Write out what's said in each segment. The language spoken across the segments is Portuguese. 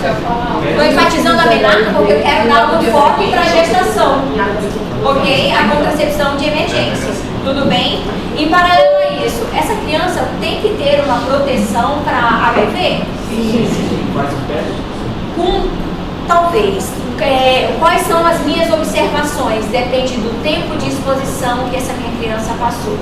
Estou enfatizando a menarca porque eu quero dar um foco para a gestação, ok? A contracepção de emergência, tudo bem? Em paralelo a isso, essa criança tem que ter uma proteção para HIV? Sim. Talvez. Quais são as minhas observações? Depende do tempo de exposição que essa minha criança passou,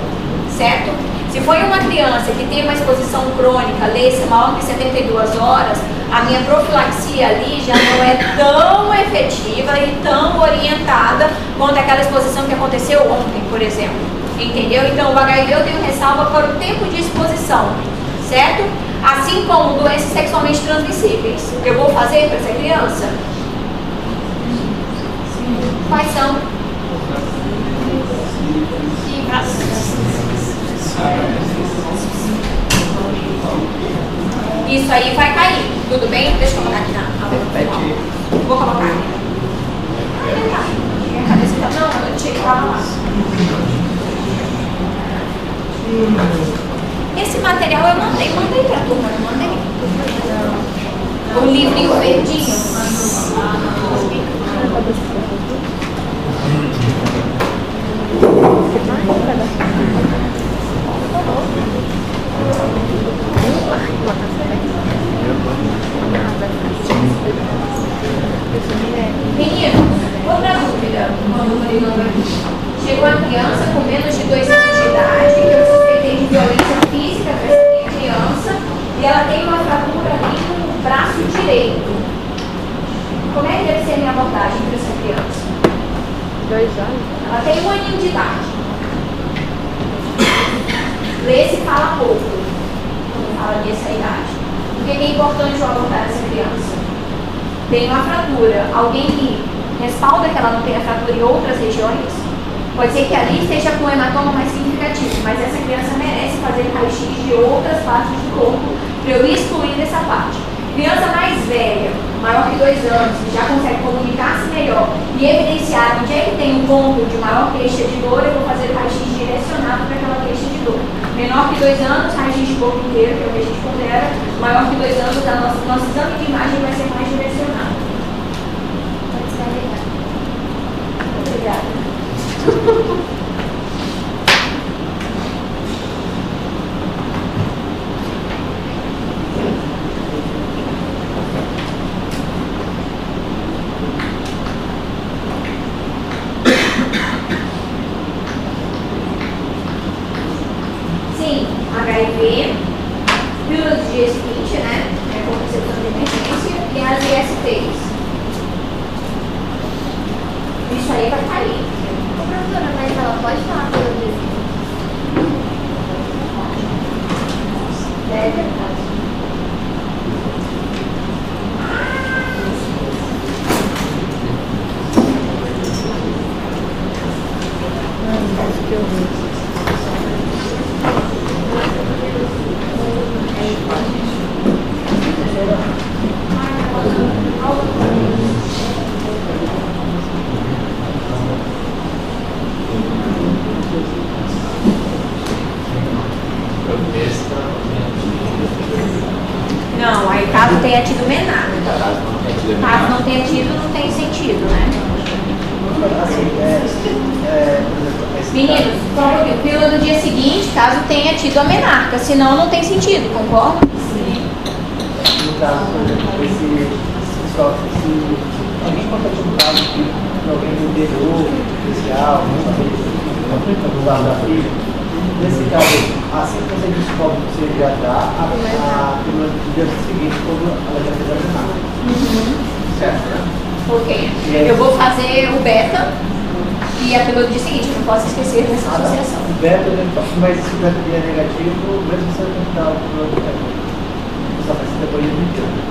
certo? Se foi uma criança que tem uma exposição crônica, lê-se maior que 72 horas, a minha profilaxia ali já não é tão efetiva e tão orientada quanto aquela exposição que aconteceu ontem, por exemplo. Entendeu? Então, o HIV eu tenho ressalva para o tempo de exposição, certo? Assim como doenças sexualmente transmissíveis. Eu vou fazer para essa criança? Quais são? Isso aí vai cair, tudo bem? Deixa eu colocar aqui na. Vou colocar aqui. Minha cabeça tá. Não, eu tinha que estar lá. Esse material eu mandei pra turma, não mandei? O livrinho verdinho. Menino, outra dúvida. Chegou uma criança com menos de 2 anos de idade, que eu suspeitei de violência física para essa criança, e ela tem uma fratura ali no braço direito. Como é que deve ser a minha abordagem para essa criança? 2 anos? Ela tem 1 aninho de idade. Lê-se e fala pouco quando fala dessa idade. Por que é importante eu abordar essa criança? Tem uma fratura. Alguém me respalda que ela não tenha fratura em outras regiões? Pode ser que ali esteja com um hematoma mais significativo, mas essa criança merece fazer raio-x de outras partes do corpo para eu excluir dessa parte. Criança mais velha, maior que 2 anos, que já consegue comunicar-se melhor e evidenciar onde é que tem um ponto de maior queixa de dor, eu vou fazer raio-x direcionado para aquela queixa de dor. Menor que 2 anos, raio-x de corpo inteiro, que é o que a gente pondera. Maior que 2 anos, nosso exame de imagem vai ser mais direcionado. Obrigada. Sim, HIV, pílula do dia seguinte, né? É contracepção de emergência e as ISTs. Isso aí vai cair. Professora, mas ela pode falar pelo dia? Deve. Que horror. Não, aí caso tenha tido menarca. Caso não tenha tido, não tem sentido, né? Meninos, só um pouquinho. Pílula do dia seguinte, caso tenha tido a menarca. Senão, não tem sentido, concorda? Sim. No caso, por exemplo, esse pessoal, se alguém contatou um caso que alguém do interior, especial, no lado da filha, nesse caso, assim que você descobre que você já dá a pílula do dia seguinte, quando ela já fez a menarca. Certo, né? Ok. Eu vou fazer o beta e a pílula do dia seguinte. Eu não posso esquecer dessa associação. O beta, mas se o beta é negativo, mesmo você vai tentar o pílula do dia. Só vai ser depois de 21.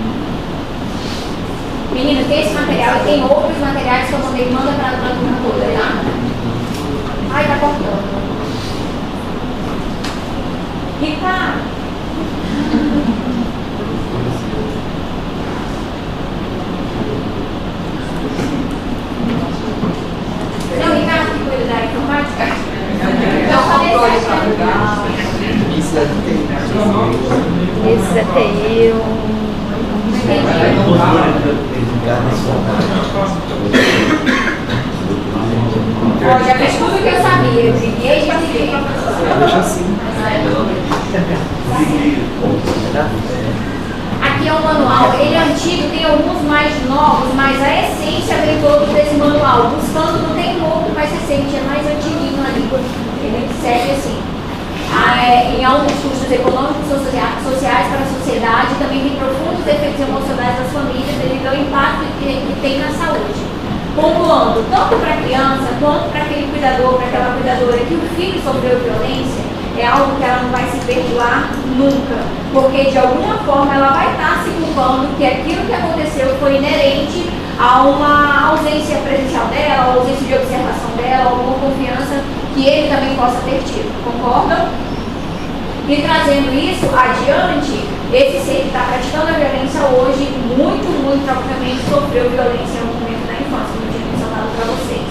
Meninos, tem esse material e tem outros materiais que eu mandei, manda para a turma toda, tá? Ai, tá cortando. Ricardo. Não, Ricardo, que cuida da informática. Então, Esse é TI, Ó, já fiz tudo que eu sabia, eu briguei e briguei. Deixa assim. Aqui é um manual, ele é antigo, tem alguns mais novos, mas a essência vem todo desse manual. Buscando não tem outro mais recente, é mais antiguinho ali, ele segue assim. Em alguns custos econômicos sociais para a sociedade, também tem profundos efeitos emocionais das famílias devido ao impacto que tem na saúde. Pontuando, tanto para a criança quanto para aquele cuidador, para aquela cuidadora que o filho sofreu violência, é algo que ela não vai se perdoar nunca, porque de alguma forma ela vai estar se culpando que aquilo que aconteceu foi inerente a uma ausência presencial dela, a ausência de observação dela, alguma confiança que ele também possa ter tido, concordam? E trazendo isso adiante, esse ser que está praticando a violência hoje, muito provavelmente sofreu violência em algum momento da infância, como eu tinha mencionado para vocês.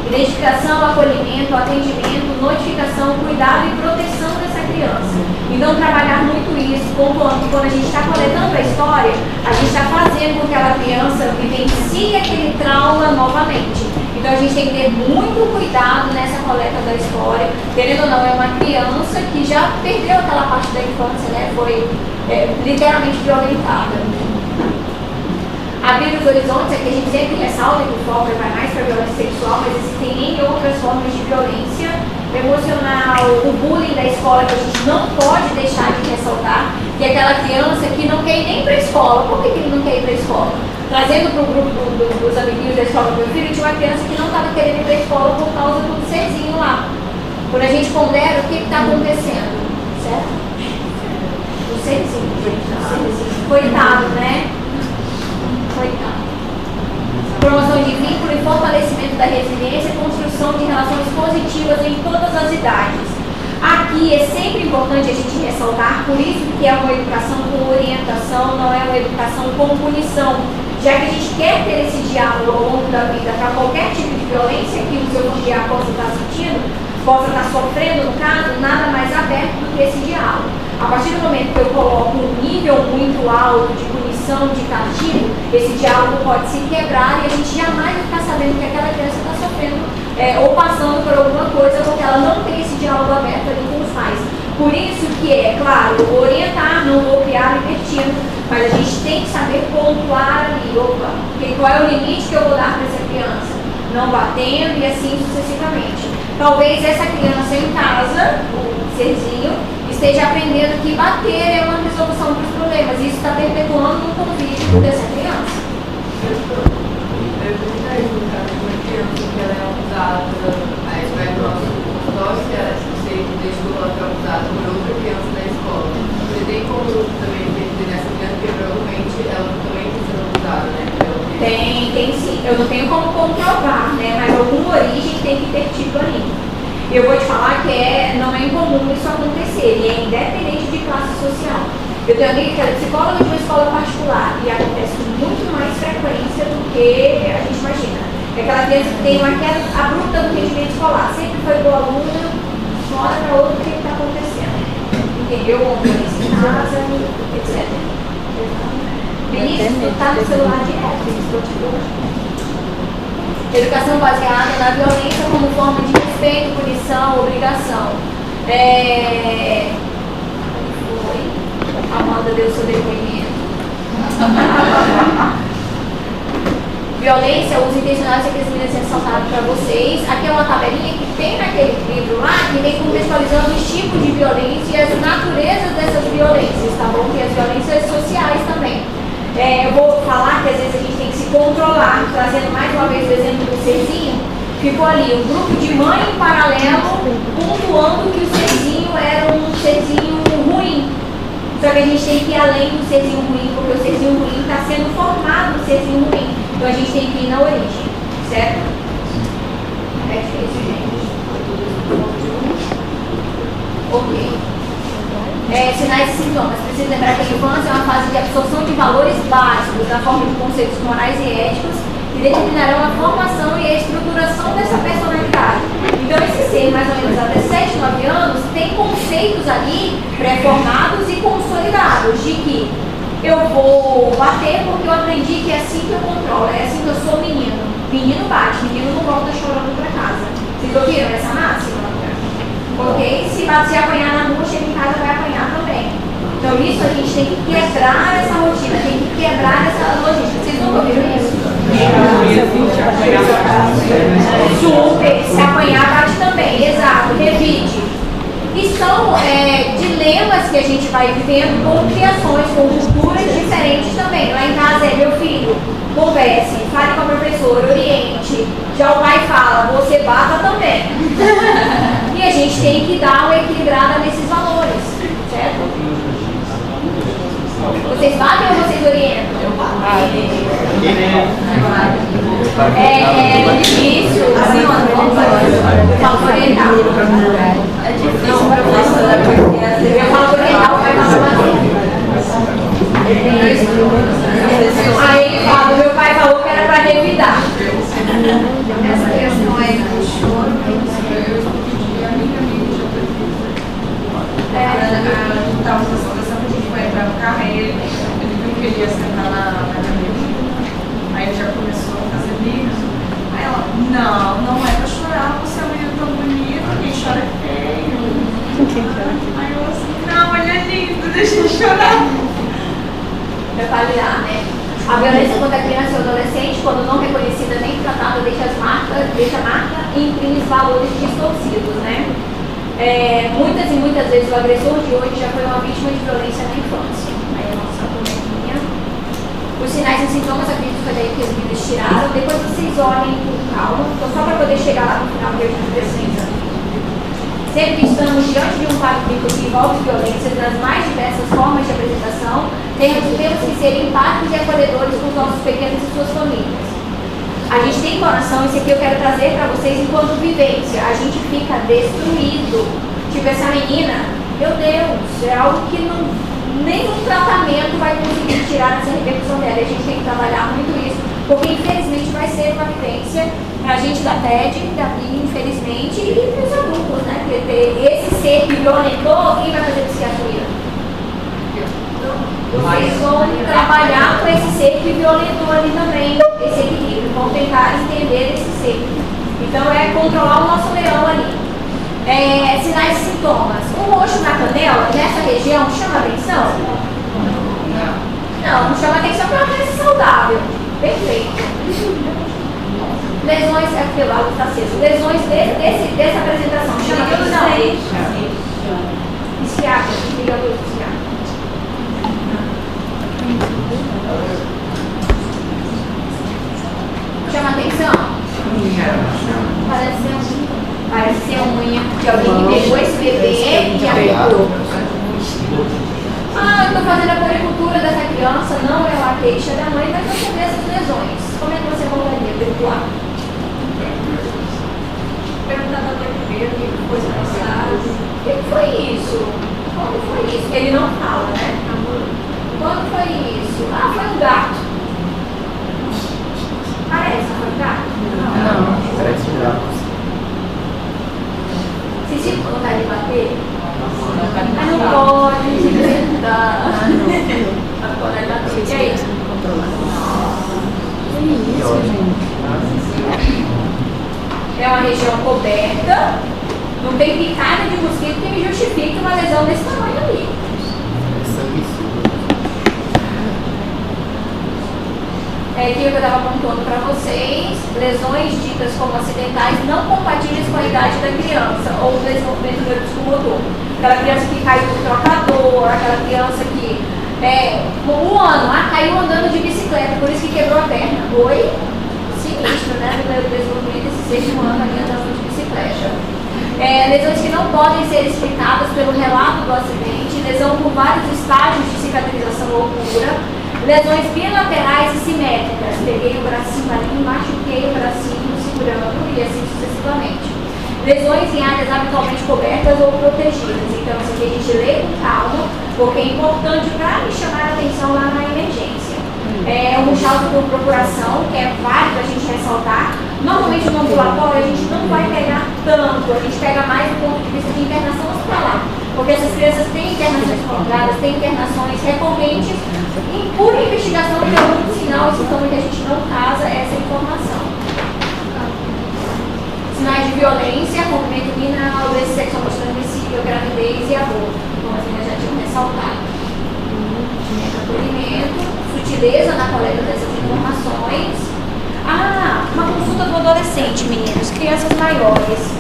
Identificação, acolhimento, atendimento, notificação, cuidado e proteção dessa criança. Então, trabalhar muito isso, pontuando que quando a gente está coletando a história, a gente está fazendo com que aquela criança vivencie aquele trauma novamente. Então, a gente tem que ter muito cuidado nessa coleta da história. Querendo ou não, é uma criança que já perdeu aquela parte da infância, né? Foi literalmente violentada. Abrir os horizontes é que a gente sempre ressalta que o foco vai mais para a violência sexual, mas existem N outras formas de violência emocional, o bullying da escola que a gente não pode deixar de ressaltar, que é aquela criança que não quer ir nem para a escola. Por que ele não quer ir para a escola? Trazendo para o grupo dos amiguinhos da escola do meu filho, tinha uma criança que não estava querendo ir para a escola por causa do serzinho lá. Quando a gente pondera, o que está acontecendo? Certo? O serzinho, gente, o serzinho. Coitado, né? Coitado. Promoção de vínculo e fortalecimento da resiliência e construção de relações positivas em todas as idades. Aqui é sempre importante a gente ressaltar, por isso que é uma educação com orientação, não é uma educação com punição, já que a gente quer ter esse diálogo ao longo da vida para qualquer tipo de violência que o seu familiar possa estar sentindo, possa estar sofrendo, no caso, nada mais aberto do que esse diálogo. A partir do momento que eu coloco um nível muito alto de punição, de castigo, esse diálogo pode se quebrar e a gente jamais vai ficar sabendo que aquela criança está sofrendo ou passando por alguma coisa porque ela não tem esse diálogo aberto ali com os pais. Por isso que é, claro, orientar, não vou criar libertino, mas a gente tem que saber pontuar ali, qual é o limite que eu vou dar para essa criança, não batendo e assim sucessivamente. Talvez essa criança em casa, o serzinho, esteja aprendendo que bater é uma resolução para os problemas. E isso está perpetuando o convívio dessa criança. Eu perguntei no caso de uma criança que ela é abusada, aí vai para o nosso consultório, que ela deixou ela ser abusada por outra criança na escola. Você tem como também entender nessa criança que provavelmente ela também está sendo abusada, né? Tem sim. Eu não tenho como comprovar, né? Mas alguma origem tem que ter tido ali. Eu vou te falar que não é incomum isso acontecer, e é independente de classe social. Eu tenho amiga que é psicóloga de uma escola particular e acontece com muito mais frequência do que a gente imagina. É aquela criança que tem uma queda abrupta do rendimento escolar, sempre foi boa aluna, de uma hora para outra o que está acontecendo. Entendeu? Uma violência em casa, etc. Vinícius, tu está no celular direto, Vinícius, educação baseada na violência como forma de respeito, punição, obrigação. Amanda deu seu depoimento. Violência, uso intencional, isso aqui as meninas ressaltaram para vocês. Aqui é uma tabelinha que tem naquele livro lá, que vem contextualizando os tipos de violência e as naturezas dessas violências, tá bom? Tem as violências sociais também. Eu vou falar que às vezes a gente tem que se controlar, trazendo mais uma vez o exemplo do serzinho. Ficou ali um grupo de mãe em paralelo, pontuando que o serzinho era um serzinho ruim. Só que a gente tem que ir além do serzinho ruim, porque o serzinho ruim está sendo formado no serzinho ruim. Então a gente tem que ir na origem, certo? É difícil, gente. Ok. Sinais e sintomas. Preciso lembrar que a infância é uma fase de absorção de valores básicos na forma de conceitos morais e éticos que determinarão a formação e a estruturação dessa personalidade. Então, esse ser, mais ou menos até 7, 9 anos, tem conceitos ali pré-formados e consolidados de que eu vou vou bater porque eu aprendi que é assim que eu controlo, é assim que eu sou menino. Menino bate, menino não volta chorando pra casa. Vocês ouviram essa máxima? Ok? Se apanhar na rua, chega em casa vai apanhar também. Então isso a gente tem que quebrar essa rotina, tem que quebrar essa logística. Vocês não ouviram isso? Super, se apanhar bate também, exato, revide. E são dilemas que a gente vai vivendo com criações, com culturas diferentes também. Lá em casa é meu filho, converse, fale com a professora, oriente. Já o pai fala, você bata também. E a gente tem que dar uma equilibrada nesses valores, certo? Vocês batem ou vocês orientam? Eu é difícil, assim, falo orientar. É difícil para professora porque Eu falo orientar, o pai fala bater. Aí ele fala, meu pai falou que era para revidar. essa questão aí do choro, eu escutei a minha amiga já foi estava conversando que a gente vai entrar no carro, aí ele viu que ele ia sentar na caminhonete, aí ele já começou a fazer bico. Aí ela, não é pra chorar, você é um menino tão bonito, quem chora é feio. Aí eu assim, não, ele é lindo, deixa ele chorar. Para avaliar, né? A violência contra a criança e o adolescente, quando não reconhecida nem tratada, deixa marca e imprime valores distorcidos, né? Muitas e muitas vezes o agressor de hoje já foi uma vítima de violência na infância. Aí a nossa bonequinha. Os sinais e sintomas, acredito que foi daí que os vídeos tiraram. Depois vocês olhem com calma, então só para poder chegar lá no final do vídeo de precisa. Sempre que estamos diante de um quadro clínico que envolve violências nas mais diversas formas de apresentação, temos que ser empáticos e acolhedores com os nossos pequenos e suas famílias. A gente tem coração, isso aqui eu quero trazer para vocês enquanto vivência. A gente fica destruído. Tipo, essa menina, meu Deus, é algo que nem um tratamento vai conseguir tirar essa repercussão dela. A gente tem que trabalhar muito isso, porque infelizmente vai ser uma vivência para a gente da TED, infelizmente, e para os adultos, né? Porque esse ser que violentou, quem vai fazer psiquiatria? Vocês vão trabalhar com esse ser que violentou ali também, esse equilíbrio, vão tentar entender esse ser. Então é controlar o nosso leão ali. Sinais e sintomas. Um roxo na canela, nessa região, chama atenção? Não chama atenção porque é uma criança saudável. Perfeito. Lesões, pelo lado está aceso. Lesões dessa apresentação, chama atenção? Esquiática, ligador esquiático. Chama atenção? Parece ser a unha de alguém que pegou esse bebê e aplicou. Eu estou fazendo a poricultura dessa criança, não é uma queixa da mãe, mas você vê essas lesões. Como é que você voltaria a perdoar? Perguntar da mãe primeiro, o que foi passado. O que foi isso? Como foi isso? Ele não fala, né? Quando foi isso? Foi um gato. Parece que foi um gato? Não, parece um gato. Vocês ficam com vontade de bater? Mas não pode se gritar. Não pode bater. E aí? É uma região coberta, não tem picada de mosquito que me justifique uma lesão desse tamanho ali. É aquilo que eu estava apontando para vocês, lesões ditas como acidentais não compatíveis com a idade da criança ou o desenvolvimento do psicomotor. Aquela criança que caiu do trocador, aquela criança que um ano, caiu andando de bicicleta, por isso que quebrou a perna. Foi sinistro, né? No desenvolvimento desse ser de um ano ali andando de bicicleta. Lesões que não podem ser explicadas pelo relato do acidente, lesão por vários estágios de cicatrização ou cura, lesões bilaterais e simétricas. Peguei o bracinho ali, machuquei o bracinho segurando e assim sucessivamente. Lesões em áreas habitualmente cobertas ou protegidas. Então, isso aqui a gente lê com calma, porque é importante para me chamar a atenção lá na emergência. Um Munchausen por procuração, que é válido a gente ressaltar. Normalmente no ambulatório a gente não vai pegar tanto, a gente pega mais do ponto de vista de internação hospitalar. Porque essas crianças têm internações prolongadas, têm internações recorrentes, por investigação de algum sinal e sintoma que a gente não casa essa informação. Sinais de violência, rompimento renal, doença sexualmente transmissível, gravidez e aborto, como as meninas já tinham ressaltado. Acolhimento, sutileza na coleta dessas informações. Uma consulta do adolescente, meninos, crianças maiores.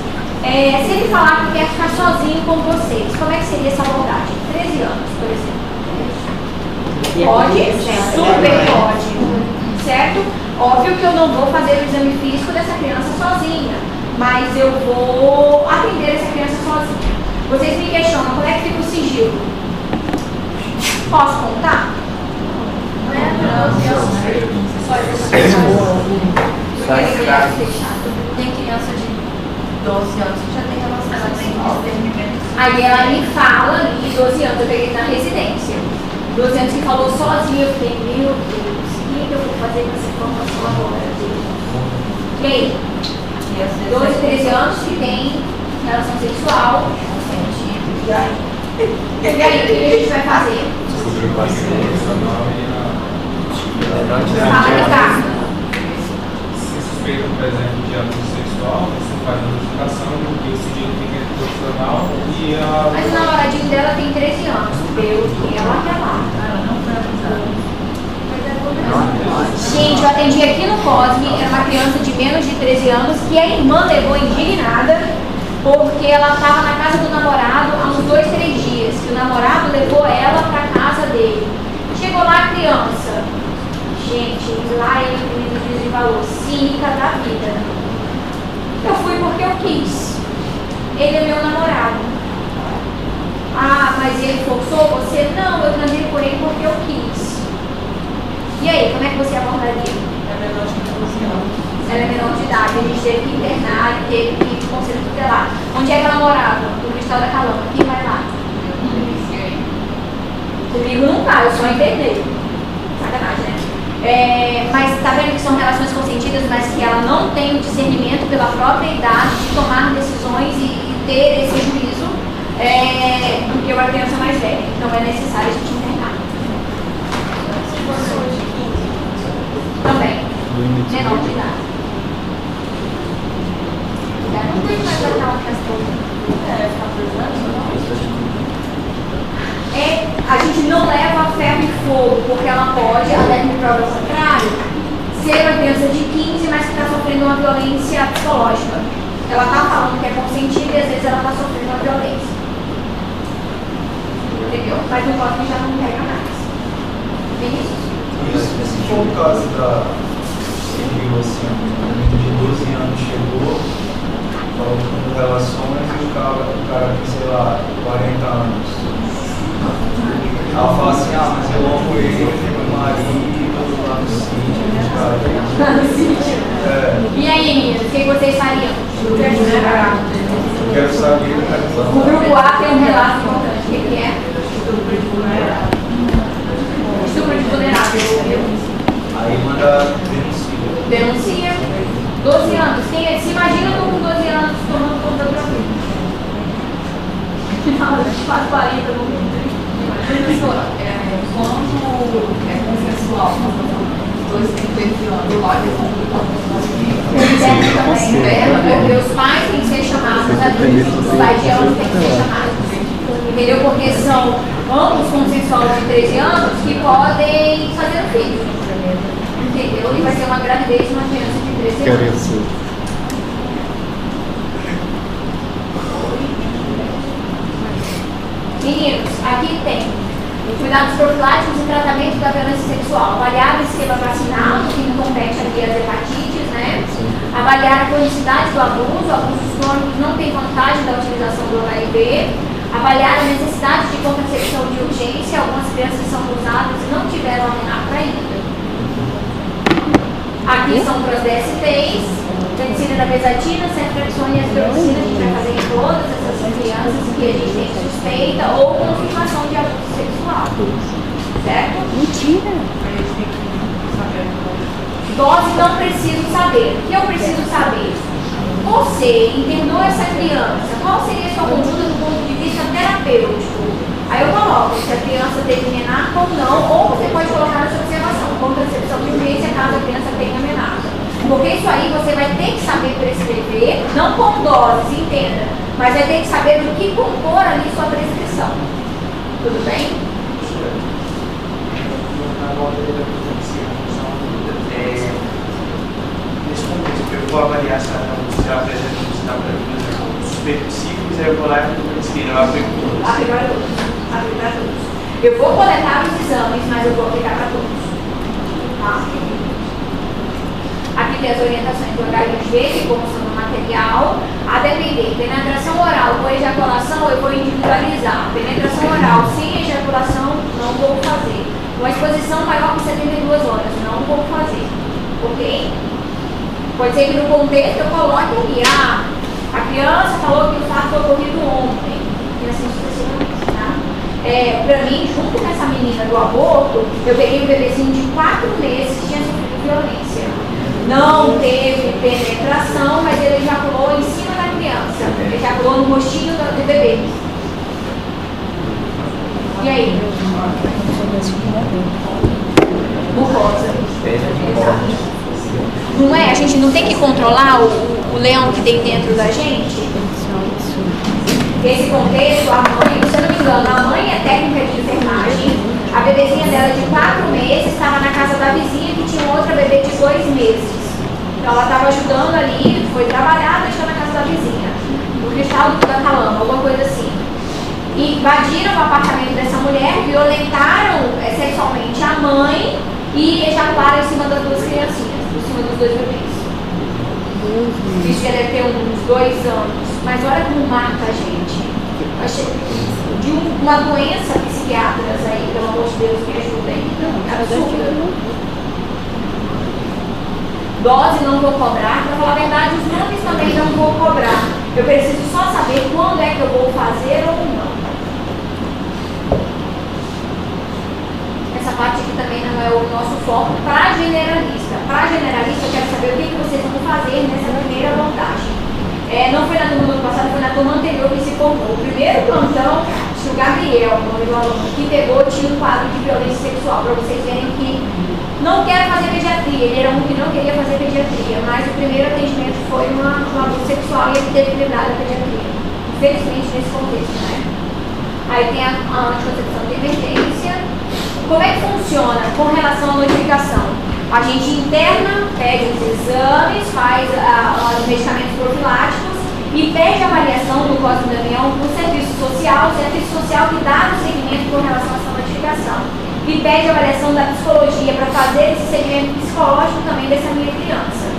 Se ele falar que quer ficar sozinho com vocês, como é que seria essa abordagem? 13 anos, por exemplo. Pode? Super pode. Certo? Óbvio que eu não vou fazer o exame físico dessa criança sozinha, mas eu vou atender essa criança sozinha. Vocês me questionam, como é que fica o sigilo? Posso contar? Tem criança de 12 anos que já tem relacionamento. Aí ela me fala ali, 12 anos, eu peguei na residência. 12 anos que falou sozinha, eu falei, meu Deus, o que eu vou fazer com essa informação agora? E aí? 12, 13 anos que tem relação sexual. E aí? O que a gente vai fazer? Fala, Ricardo. Se suspeita, por exemplo, de abuso sexual, você faz a notificação e o sigilo fica entre o profissional e a... Mas o namoradinho dela tem 13 anos, pelo que ela relata. Ela não foi avisada. Gente, eu atendi aqui no Cosme, era uma criança de menos de 13 anos que a irmã levou indignada porque ela estava na casa do namorado há uns 2, 3 dias, que o namorado levou ela para a casa dele. Chegou lá a criança. Gente, lá ele me desvalou, cínica da vida. Eu fui porque eu quis. Ele é meu namorado. Mas ele forçou você? Não, eu transei com ele porque eu quis. E aí, como é que você abordaria? É menor de 12 anos. Ela é menor de idade, a gente teve que internar, teve que ir para o conselho tutelar. Onde é que ela morava? No Cristal da Calama. Quem vai lá? Comigo não vai, eu só internei. Sacanagem, né? Mas tá vendo que são relações consentidas, mas que ela não tem o discernimento pela própria idade de tomar decisões e ter esse juízo do que uma criança mais velha. Então é necessário a gente internar. Também. Menor de idade. Não tem mais aquela questão. Ficar 2 anos ou não? A gente não leva a ferro e fogo, porque ela pode, até me prova o contrário, ser uma criança de 15, mas que está sofrendo uma violência psicológica. Ela está falando que é consentida e às vezes ela está sofrendo uma violência. Entendeu? Mas no código já não pega mais. Vinícius? Se for o caso da civil, assim, um menino de 12 anos chegou, falou com relações e o cara tem, sei lá, 40 anos. Ela fala assim, mas eu amo ele, meu marido, lá no sítio, Lá no sítio. E aí, meninas, o que vocês fariam? eu quero saber, O grupo A tem um relato importante. O que é? Estupro de vulnerável. Estupro de vulnerável. aí manda denuncia. Denuncia. 12 anos. Se imagina eu com 12 anos tomando conta da própria vida. Final, quase 40, não tem. Professora, quando é consensual, os dois têm 13 anos, pode Porque os pais têm que ser chamados adultos, os pais de ambos têm que ser chamados. Entendeu? Porque são ambos consensuais de 13 anos que podem fazer o filho. Entendeu? E vai ser uma gravidez de uma criança de 13 anos. Meninos, aqui tem cuidados profiláticos e tratamento da violência sexual. Avaliar o esquema vacinal, que compete aqui as hepatites, né? Avaliar a cronicidade do abuso, abusos crônicos não tem vantagem da utilização do HIV. Avaliar a necessidade de contracepção de urgência, algumas crianças são usadas e não tiveram a menarca ainda. Aqui são para as DSTs, medicina da mesatina, ceftriaxona e azitromicina, a gente vai fazer em todas essas crianças que a gente tem suspeita ou confirmação de abuso sexual. Certo? Mentira! Dose não preciso saber. O que eu preciso saber? O você internou essa criança, qual seria a sua conduta do ponto de vista terapêutico? Aí eu coloco se a criança teve menarca ou não, ou você pode colocar na sua observação, contracepção de urgência caso a criança tenha menarca. Porque isso aí você vai ter que saber prescrever, não com doses, entenda, mas vai ter que saber do que compor ali sua prescrição. Tudo bem? Nesse contexto, eu vou avaliar se ela apresenta suspeito ciclos, aí eu vou lá e vou prescrever. Eu aplico Aplicar para todos. Eu vou coletar os exames, mas eu vou aplicar para todos. Tá? Aqui tem as orientações do HGV, que constam no material. A depender, penetração oral com ejaculação, eu vou individualizar. Penetração oral sem ejaculação, não vou fazer. Uma exposição maior que 72 horas, não vou fazer. Ok? Pode ser que no contexto eu coloque ali, a criança falou que o fato foi ocorrido ontem. E assim sucessivamente, tá? Pra mim, junto com essa menina do aborto, eu peguei um bebezinho de 4 meses que tinha sofrido violência. Não teve penetração, mas ele ejaculou em cima da criança. Ele ejaculou no rostinho do bebê. E aí? Mucosa. Exato. Não é? A gente não tem que controlar o leão que tem dentro da gente? Nesse contexto, a mãe, se eu não me engano, a mãe é técnica de enfermagem. A bebezinha dela de 4 meses estava na casa da vizinha que tinha outra bebê de 2 meses. Então ela estava ajudando ali, foi trabalhar, deixou na casa da vizinha. No Cristal da Calama, alguma coisa assim. E invadiram o apartamento dessa mulher, violentaram sexualmente a mãe e ejacularam em cima das 2 criancinhas, em cima dos 2 bebês. Isso já deve ter uns 2 anos. Mas olha como marca a gente. Achei de uma doença psiquiátricas aí, pelo amor de Deus, me ajudem. Absurda. Dose não vou cobrar. Para falar a verdade, os nomes também não vou cobrar. Eu preciso só saber quando é que eu vou fazer ou não. Essa parte aqui também não é o nosso foco para generalista. Para generalista, eu quero saber o que vocês vão fazer nessa primeira abordagem. Não foi na turma do ano passado, foi na turma anterior que se formou. O primeiro plantão, o Gabriel, o nome do aluno, que pegou, tinha um quadro de violência sexual, para vocês verem que não quero fazer pediatria. Ele era um que não queria fazer pediatria, mas o primeiro atendimento foi um abuso sexual e ele teve que lidar da pediatria. Infelizmente, nesse contexto, né? Aí tem a anticoncepção de emergência. Como é que funciona com relação à notificação? A gente interna, pede os exames, faz os medicamentos profiláticos e pede a avaliação do Código da União para o serviço social que dá o segmento com relação a essa notificação. E pede a avaliação da psicologia para fazer esse segmento psicológico também dessa minha criança.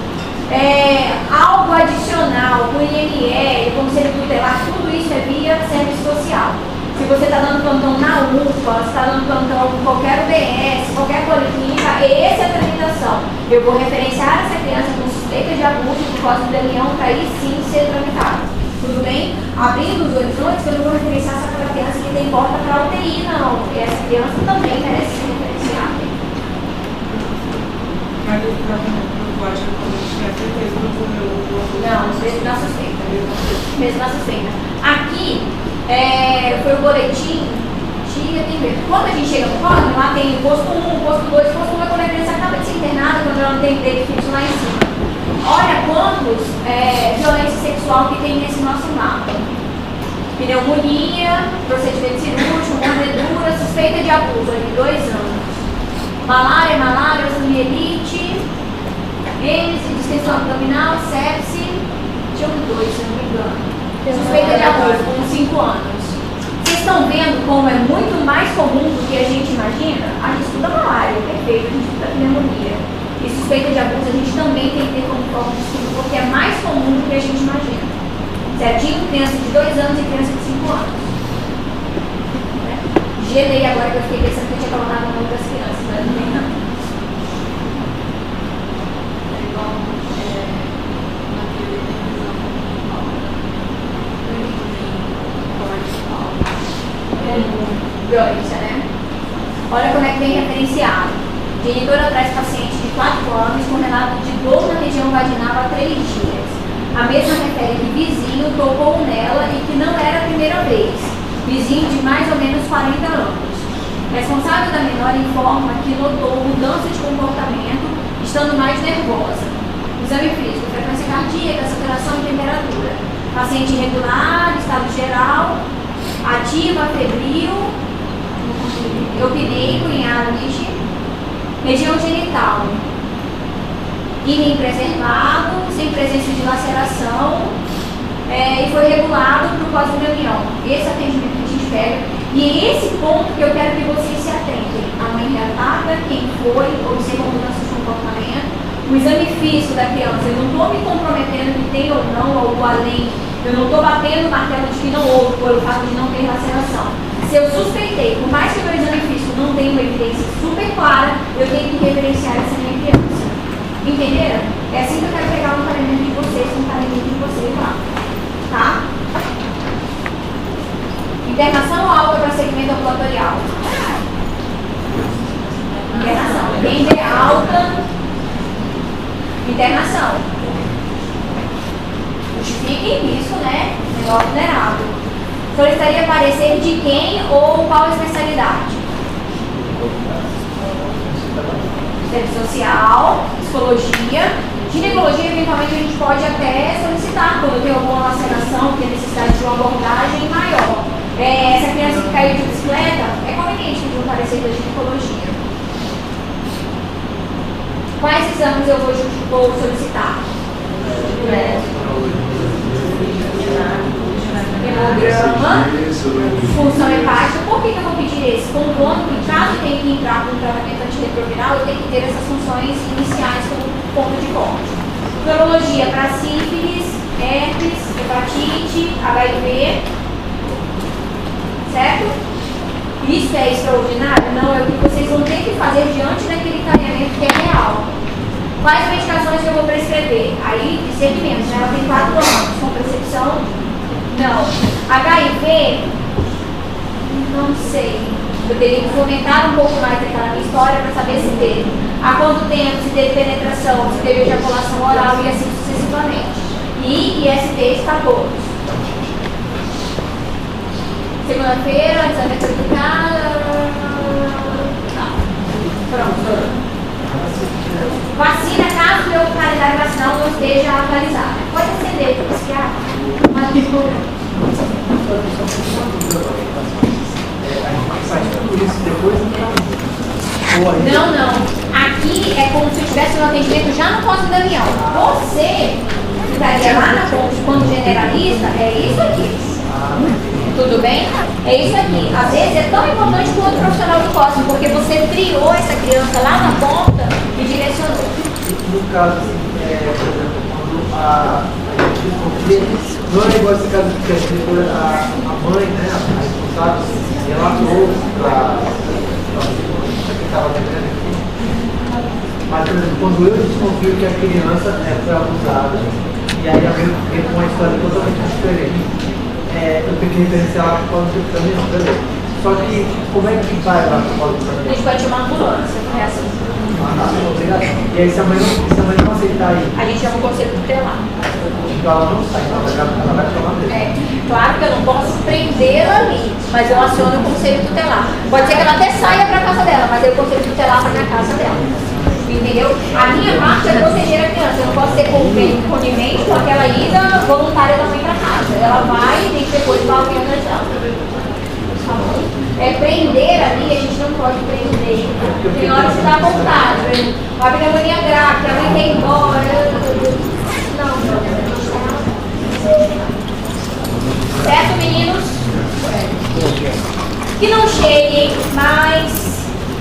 Algo adicional, com INL, Conselho Tutelar, tudo isso é via serviço social. Se você está dando plantão na UPA, se está dando plantão em qualquer UBS, qualquer policlínica, essa é a tramitação. Eu vou referenciar essa criança com suspeita de abuso por causa do leão para aí sim ser tramitado. Tudo bem? Abrindo os horizontes, eu não vou referenciar só aquela criança que tem porta para UTI, não. Porque essa criança também merece ser referenciada. Mas ele não pode tiver certeza do meu. Não, mesmo na suspeita. Mesmo na suspeita. Aqui, foi o boletim de atendimento. Quando a gente chega no código, lá tem o posto 1, o posto 2, o posto 1 é quando a criança acaba de ser internada, quando ela não tem dele fixo lá em cima. Olha quantos violência sexual que tem nesse nosso mapa. Pneumonia, procedimento cirúrgico, mordedura, suspeita de abuso, de 2 anos. Malária, osteomielite, distensão abdominal, sepse, tinha 2, se não me engano. Suspeita de abuso, com 5 anos. Vocês estão vendo como é muito mais comum do que a gente imagina? A gente estuda malária, perfeito, a gente estuda pneumonia. E suspeita de abuso a gente também tem que ter como forma de estudo, porque é mais comum do que a gente imagina. Certinho? Criança de 2 anos e criança de 5 anos. Gelei agora que eu fiquei pensando que eu tinha colocado o nome das crianças, mas não tem nada. Violência, né? Olha como é que vem referenciado. Genitora traz paciente de 4 anos com relato de dor na região vaginal há 3 dias. A mesma refere que vizinho tocou nela e que não era a primeira vez. Vizinho de mais ou menos 40 anos. Responsável da menor informa que notou mudança de comportamento, estando mais nervosa. Exame físico, frequência cardíaca, saturação e temperatura. Paciente irregular, estado geral, ativa, febril, eupneico em Alice, região genital, ímã preservado, sem presença de laceração, e foi regulado por pós-reunião. Esse atendimento que a gente pega, e é esse ponto que eu quero que vocês se atentem. A mãe reatada, quem foi, observa mudança de comportamento, o exame físico da criança, eu não estou me comprometendo que tem ou não algo além, eu não estou batendo o martelo de que não houve, por o fato de não ter laceração. Se eu suspeitei, por mais que o meu exame físico não tenha uma evidência super clara, eu tenho que referenciar essa minha criança. Entenderam? É assim que eu quero pegar o encaminhamento de vocês, o encaminhamento de vocês lá. Tá? Internação ou alta para segmento ambulatorial? Internação. Quem der alta, internação. Justifiquem isso, né? Menor vulnerável. Solicitaria parecer de quem ou qual a especialidade? Serviço social, psicologia, ginecologia, eventualmente a gente pode até solicitar quando tem alguma laceração, tem necessidade de uma abordagem maior. Essa criança que caiu de bicicleta, é conveniente que não parecer da ginecologia. Quais exames eu vou solicitar? Hemograma, função hepática. Por que eu vou pedir esse? Pontuando que caso tenha que entrar com um tratamento antirretroviral, eu tenho que ter essas funções iniciais como ponto de corte. Urologia para sífilis, herpes, hepatite, HIV. Certo? Isso é extraordinário? Não, é o que vocês vão ter que fazer diante daquele caminhamento que é real. Quais medicações que eu vou prescrever? Aí, discernimento, né? Ela tem 4 anos, com prescrição? Não. HIV? Não sei. Eu teria que fomentar um pouco mais daquela minha história para saber se teve. Há quanto tempo, se teve penetração, se teve ejaculação oral e assim sucessivamente. E ISTs para todos. Segunda-feira, exame certificado. Pronto. Vacina, caso o meu calendário vacinal não esteja atualizado. Pode acender, psiquiatra. A gente faz tudo isso depois Não. Aqui é como se eu estivesse no atendimento já no pós-Damião. Você estaria lá na ponte quando generalista, é isso aqui. Tudo bem? É isso aqui. Às vezes é tão importante quanto o profissional do cosmo, porque você triou essa criança lá na ponta e direcionou. No caso, assim, por exemplo, quando a gente desconfia, não é igual esse caso que a mãe, né, a responsável, relatou para quem estava atendendo aqui. Mas, por exemplo, quando eu desconfio que a criança foi abusada, e aí a mãe vem com uma história totalmente diferente, eu tenho que referenciar lá para o caminhão, beleza? Só que, como é que vai lá para o caminhão? A gente pode chamar a ambulância, não é assim. Obrigado. E aí, se a mãe não aceitar aí? A gente chama o conselho tutelar. Então ela não sai, ela vai chamar dele. Claro que eu não posso prendê-la ali, mas eu aciono o conselho tutelar. Pode ser que ela até saia para a casa dela, mas eu conselho tutelar para a casa dela. Entendeu? A minha parte é proteger a criança. Eu não posso ser conivente com aquela ida voluntária da mãe para casa. Ela vai e tem que depois ir alguém atrás dela. Tá bom? Prender ali, a gente não pode prender. Tem horas que dá vontade. Por exemplo, uma pneumonia grave, que a mãe quer ir embora. Não. Certo, meninos? Que não cheguem, mas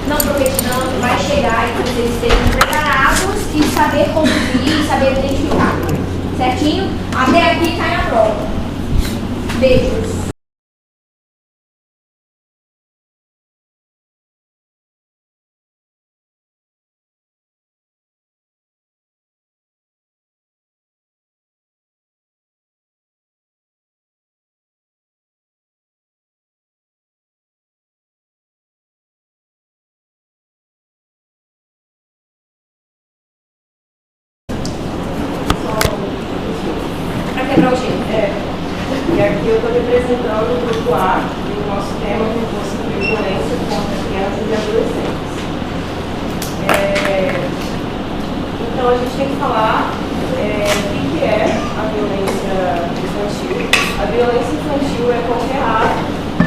não procrastinando, vai chegar e que vocês estejam preparados e saber conduzir, saber identificar. Certinho? Até aqui cai a prova. Beijos. adolescentes. Então a gente tem que falar o que é a violência infantil. A violência infantil é qualquer ato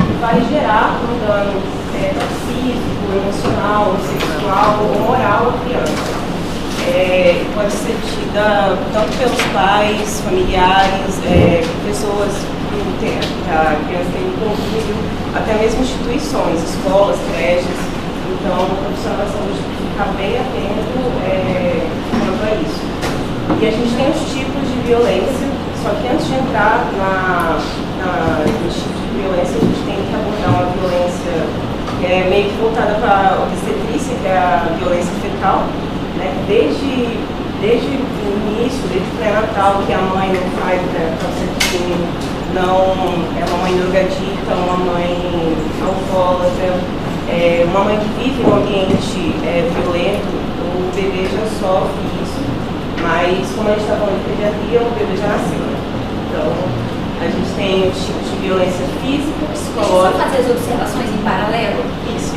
que vai gerar um dano físico, emocional, sexual ou moral à criança. Pode ser tida tanto pelos pais, familiares, pessoas que a criança tem convívio, até mesmo instituições, escolas, creches. Então, o profissional da saúde tem que ficar bem atento quanto a isso. E a gente tem os tipos de violência, só que antes de entrar nos tipos de violência, a gente tem que abordar uma violência que é meio que voltada para a obstetrícia, que é a violência fetal, né? Desde o início, desde o pré-natal, que a mãe não faz pré-natal certinho, é uma mãe drogadita, uma mãe alcoólatra, uma mãe que vive em um ambiente violento, o bebê já sofre isso, mas como a gente está falando de pediatria, o bebê já nasceu, né? Então, a gente tem os tipos de violência física, psicológica. Deixa eu só fazer as observações em paralelo. Isso.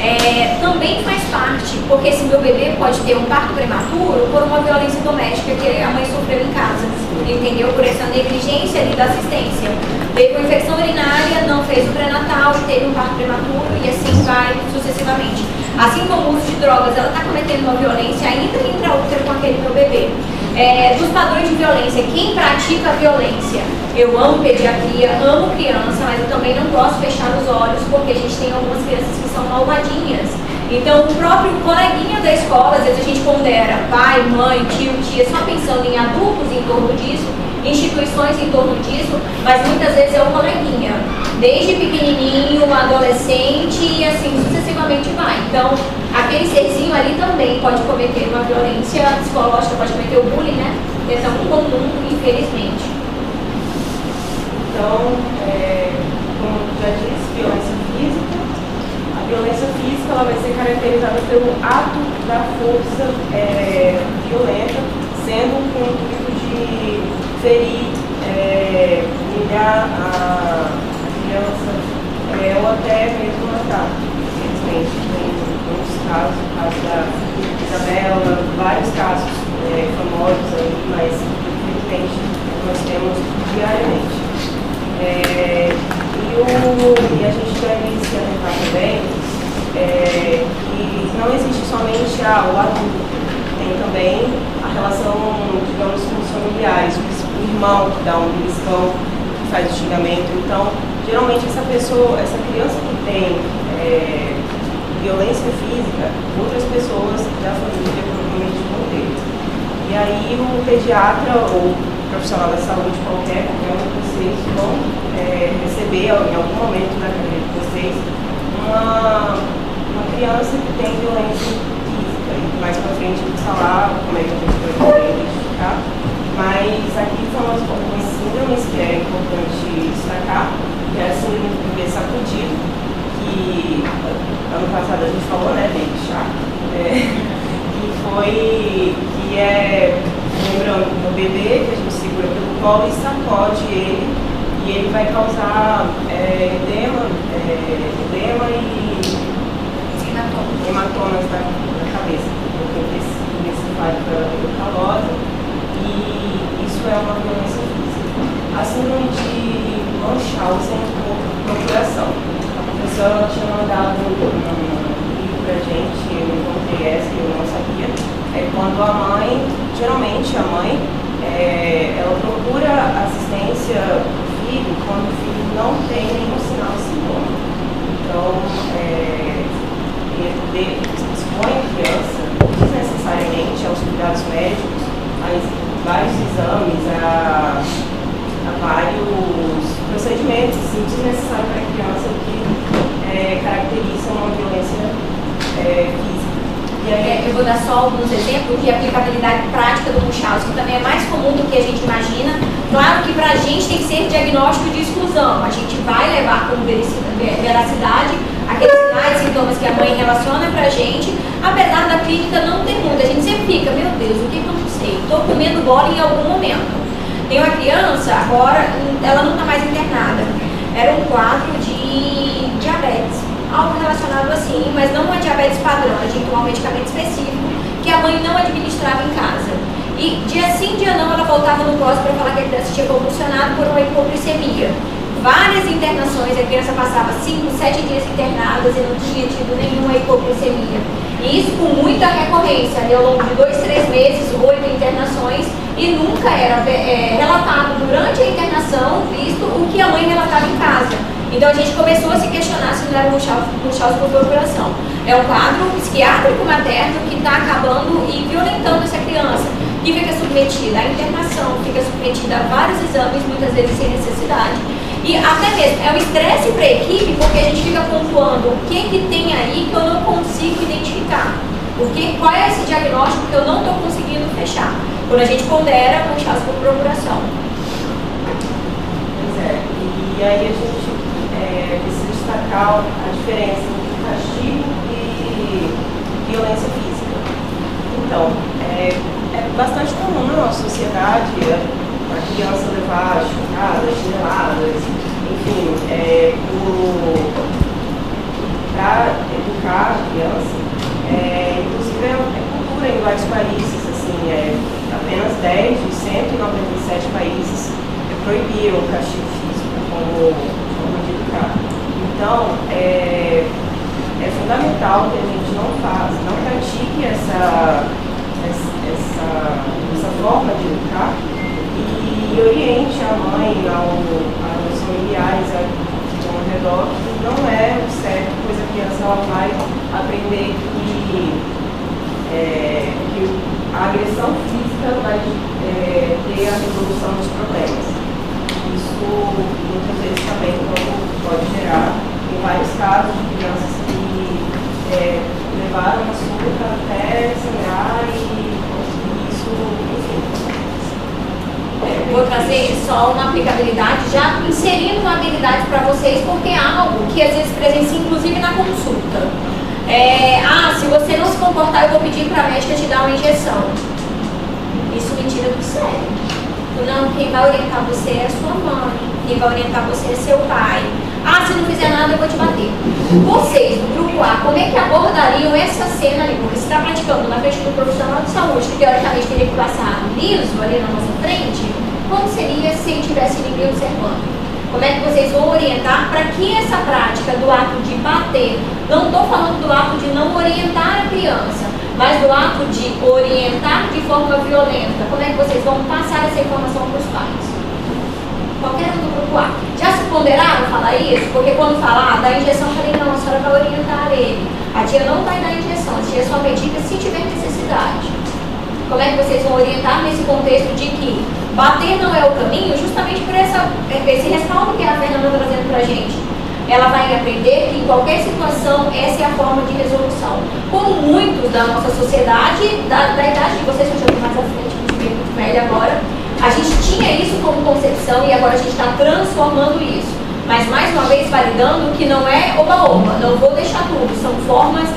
Também faz parte, porque esse meu bebê pode ter um parto prematuro por uma violência doméstica que a mãe sofreu em casa, entendeu? Por essa negligência ali da assistência. Teve uma infecção urinária, não fez o pré-natal e teve um parto prematuro e assim vai sucessivamente. Assim como o uso de drogas, ela está cometendo uma violência ainda intraútero com aquele meu bebê. Dos padrões de violência, quem pratica a violência? Eu amo pediatria, amo criança, mas eu também não posso fechar os olhos porque a gente tem algumas crianças que são malvadinhas. Então, o próprio coleguinha da escola, às vezes a gente pondera pai, mãe, tio, tia, só pensando em adultos em torno disso, instituições em torno disso, mas muitas vezes é o coleguinha, desde pequenininho, adolescente e assim sucessivamente vai. Então, aquele serzinho ali também pode cometer uma violência psicológica, pode cometer o bullying, né? Que é tão comum, infelizmente. Então, como já disse, violência física. A violência física ela vai ser caracterizada pelo ato da força violenta, sendo com o intuito de ferir, humilhar a criança ou até mesmo matar. Infelizmente, tem muitos casos, o caso da Isabela, vários casos famosos aí, mas infelizmente nós temos diariamente. E a gente deve se atentar também que não existe somente o adulto, tem também a relação, digamos, com os familiares, o irmão que dá um beliscão, que faz o xingamento. Então, geralmente essa criança que tem violência física, outras pessoas da família provavelmente vão ter. E aí o pediatra ou profissional da saúde qualquer um de vocês vão receber em algum momento da carreira de vocês uma criança que tem violência física. E mais pra frente eu vou falar como é que a gente vai identificar. Mas aqui são algumas síndromes que é importante destacar, que é a síndrome do bebê sacudido, que ano passado a gente falou, né, Baby Shark, lembrando, o bebê que a gente segura pelo colo e sacode ele, e ele vai causar edema e hematomas na cabeça, porque nesse fábrica calosa, e isso é uma violência física. A síndrome de Munchausen por procuração. A professora tinha mandado um livro pra gente, eu encontrei essa, eu não sabia. É quando a mãe, geralmente a mãe, ela procura assistência do filho quando o filho não tem nenhum sinal de sintoma. Então, ele expõe a criança desnecessariamente aos cuidados médicos, a vários exames, a vários procedimentos assim, desnecessários para a criança que caracterizam uma violência física. Eu vou dar só alguns exemplos de aplicabilidade prática do Munchausen, que também é mais comum do que a gente imagina. Claro que para a gente tem que ser diagnóstico de exclusão. A gente vai levar como veracidade aqueles sinais, sintomas que a mãe relaciona para a gente, apesar da clínica não ter muito. A gente sempre fica, meu Deus, o que eu não sei? Estou comendo bola em algum momento. Tem uma criança, agora, ela não está mais internada. Era um quadro de diabetes. algo relacionado assim, mas não uma diabetes padrão, ela tinha que tomar um medicamento específico que a mãe não administrava em casa. E dia sim, dia não, ela voltava no pós para falar que a criança tinha convulsionado por uma hipoglicemia. Várias internações, a criança passava 5, 7 dias internadas e não tinha tido nenhuma hipoglicemia. E isso com muita recorrência, ali ao longo de 2, 3 meses, 8 internações, e nunca era relatado durante a internação, visto o que a mãe relatava em casa. Então a gente começou a se questionar se não era Munchausen por procuração. É um quadro psiquiátrico materno que está acabando e violentando essa criança, que fica submetida à internação, fica submetida a vários exames, muitas vezes sem necessidade. E até mesmo é um estresse para a equipe, porque a gente fica pontuando o que tem aí que eu não consigo identificar. Qual é esse diagnóstico que eu não estou conseguindo fechar? Quando a gente pondera Munchausen por procuração. Pois é, e aí a gente precisa destacar a diferença entre castigo e violência física. Então, é bastante comum na nossa sociedade a criança levar chutadas, chineladas, enfim, para educar a criança. Inclusive é cultura em vários países, assim, apenas 10 de 197 países proibiram o castigo físico como forma de educar. Então, é fundamental que a gente não pratique essa forma de educar e oriente a mãe, aos familiares que estão ao redor, que não é o certo, pois a criança ela vai aprender que a agressão física vai ter a resolução dos problemas. Isso muitas vezes também pode gerar, em vários casos, de crianças que levaram a surra até sangrar e isso, enfim. Vou trazer só uma aplicabilidade, já inserindo uma habilidade para vocês, porque é algo que às vezes presencia, inclusive na consulta. Se você não se comportar, eu vou pedir para a médica te dar uma injeção. Isso me tira do sério. Não, quem vai orientar você é a sua mãe, quem vai orientar você é seu pai. Se não fizer nada, eu vou te bater. Vocês, do grupo A, como é que abordariam essa cena ali? Porque você está praticando na frente do profissional de saúde, que teoricamente teria que passar liso ali na nossa frente, como seria se tivesse ninguém observando? Como é que vocês vão orientar para que essa prática do ato de bater, não estou falando do ato de não orientar a criança, mas do ato de orientar de forma violenta, como é que vocês vão passar essa informação para os pais? Qualquer um do grupo A. Já se ponderaram falar isso? Porque quando falar da injeção, eu falei, não, a senhora vai orientar ele. A tia não vai dar injeção, a tia só medica se tiver necessidade. Como é que vocês vão orientar nesse contexto de que bater não é o caminho, justamente por esse respaldo que a Fernanda está trazendo para a gente. Ela vai aprender que em qualquer situação essa é a forma de resolução. Como muitos da nossa sociedade, da idade de vocês, que eu já mais à frente, que é muito velha agora, a gente tinha isso como concepção e agora a gente está transformando isso. Mas mais uma vez validando que não é oba-oba, não vou deixar tudo, são formas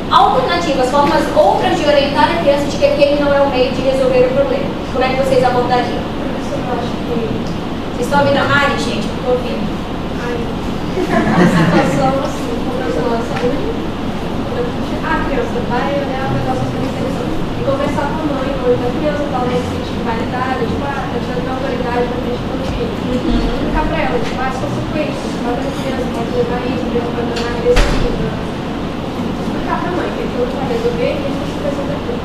alternativas, formas outras de orientar a criança de que aquele não é o meio de resolver o problema. Como é que vocês abordariam? Vocês estão ouvindo a Mari, gente? Eu estou ouvindo. A situação assim, com o profissional de saúde, a criança vai olhar para a nossa interessante e conversar com a mãe, ou então a criança fala nesse sentido de validade, eu te dando autoridade para frente do filho. Explicar para ela, as consequências, cada criança pode levar isso, pode abandonar a agressiva. Explicar para a mãe que aquilo vai resolver e a gente vai resolver tudo.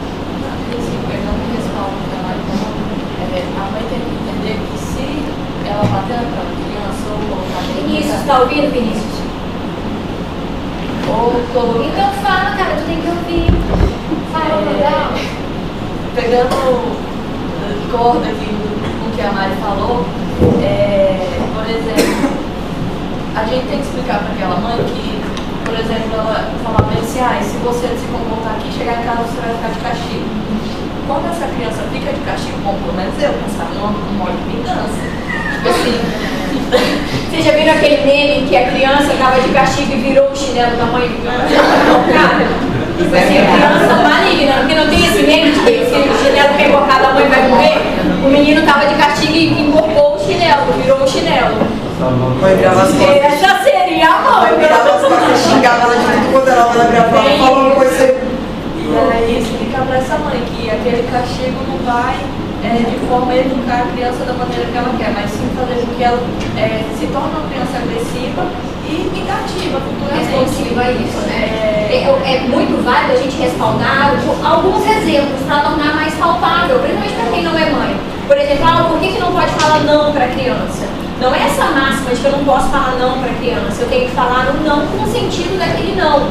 Sim, pegando o respaldo da Mari, a mãe tem que entender que se ela bater naquela criança ou Vinícius, tá ouvindo, Vinícius? Então fala, cara, tu tem que ouvir. Fala, legal. Pegando corda aqui com o que a Mari falou, por exemplo, a gente tem que explicar para aquela mãe que, por exemplo, ela falar bem assim, se você se comportar aqui, chegar em casa você vai ficar de castigo. Quando essa criança fica de castigo, bom, pelo menos eu pensava num modo de vingança. Tipo assim. Vocês já viram aquele meme que a criança estava de castigo e virou o chinelo da mãe? Cara, assim, a criança maligna, porque não tem esse meme de que se o chinelo pegou cada mãe vai morrer. O menino estava de castigo e incorporou o chinelo, virou o chinelo. Essa seria a mãe. Xingar vai de forma a educar a criança da maneira que ela quer, mas sim fazer com que ela se torne uma criança agressiva e negativa, Responsiva a isso, né? É muito válido a gente respaldar alguns exemplos para tornar mais palpável, principalmente para quem não é mãe. Por exemplo, por que não pode falar não para a criança? Não é essa máxima de que eu não posso falar não para a criança, eu tenho que falar o não com o sentido daquele não.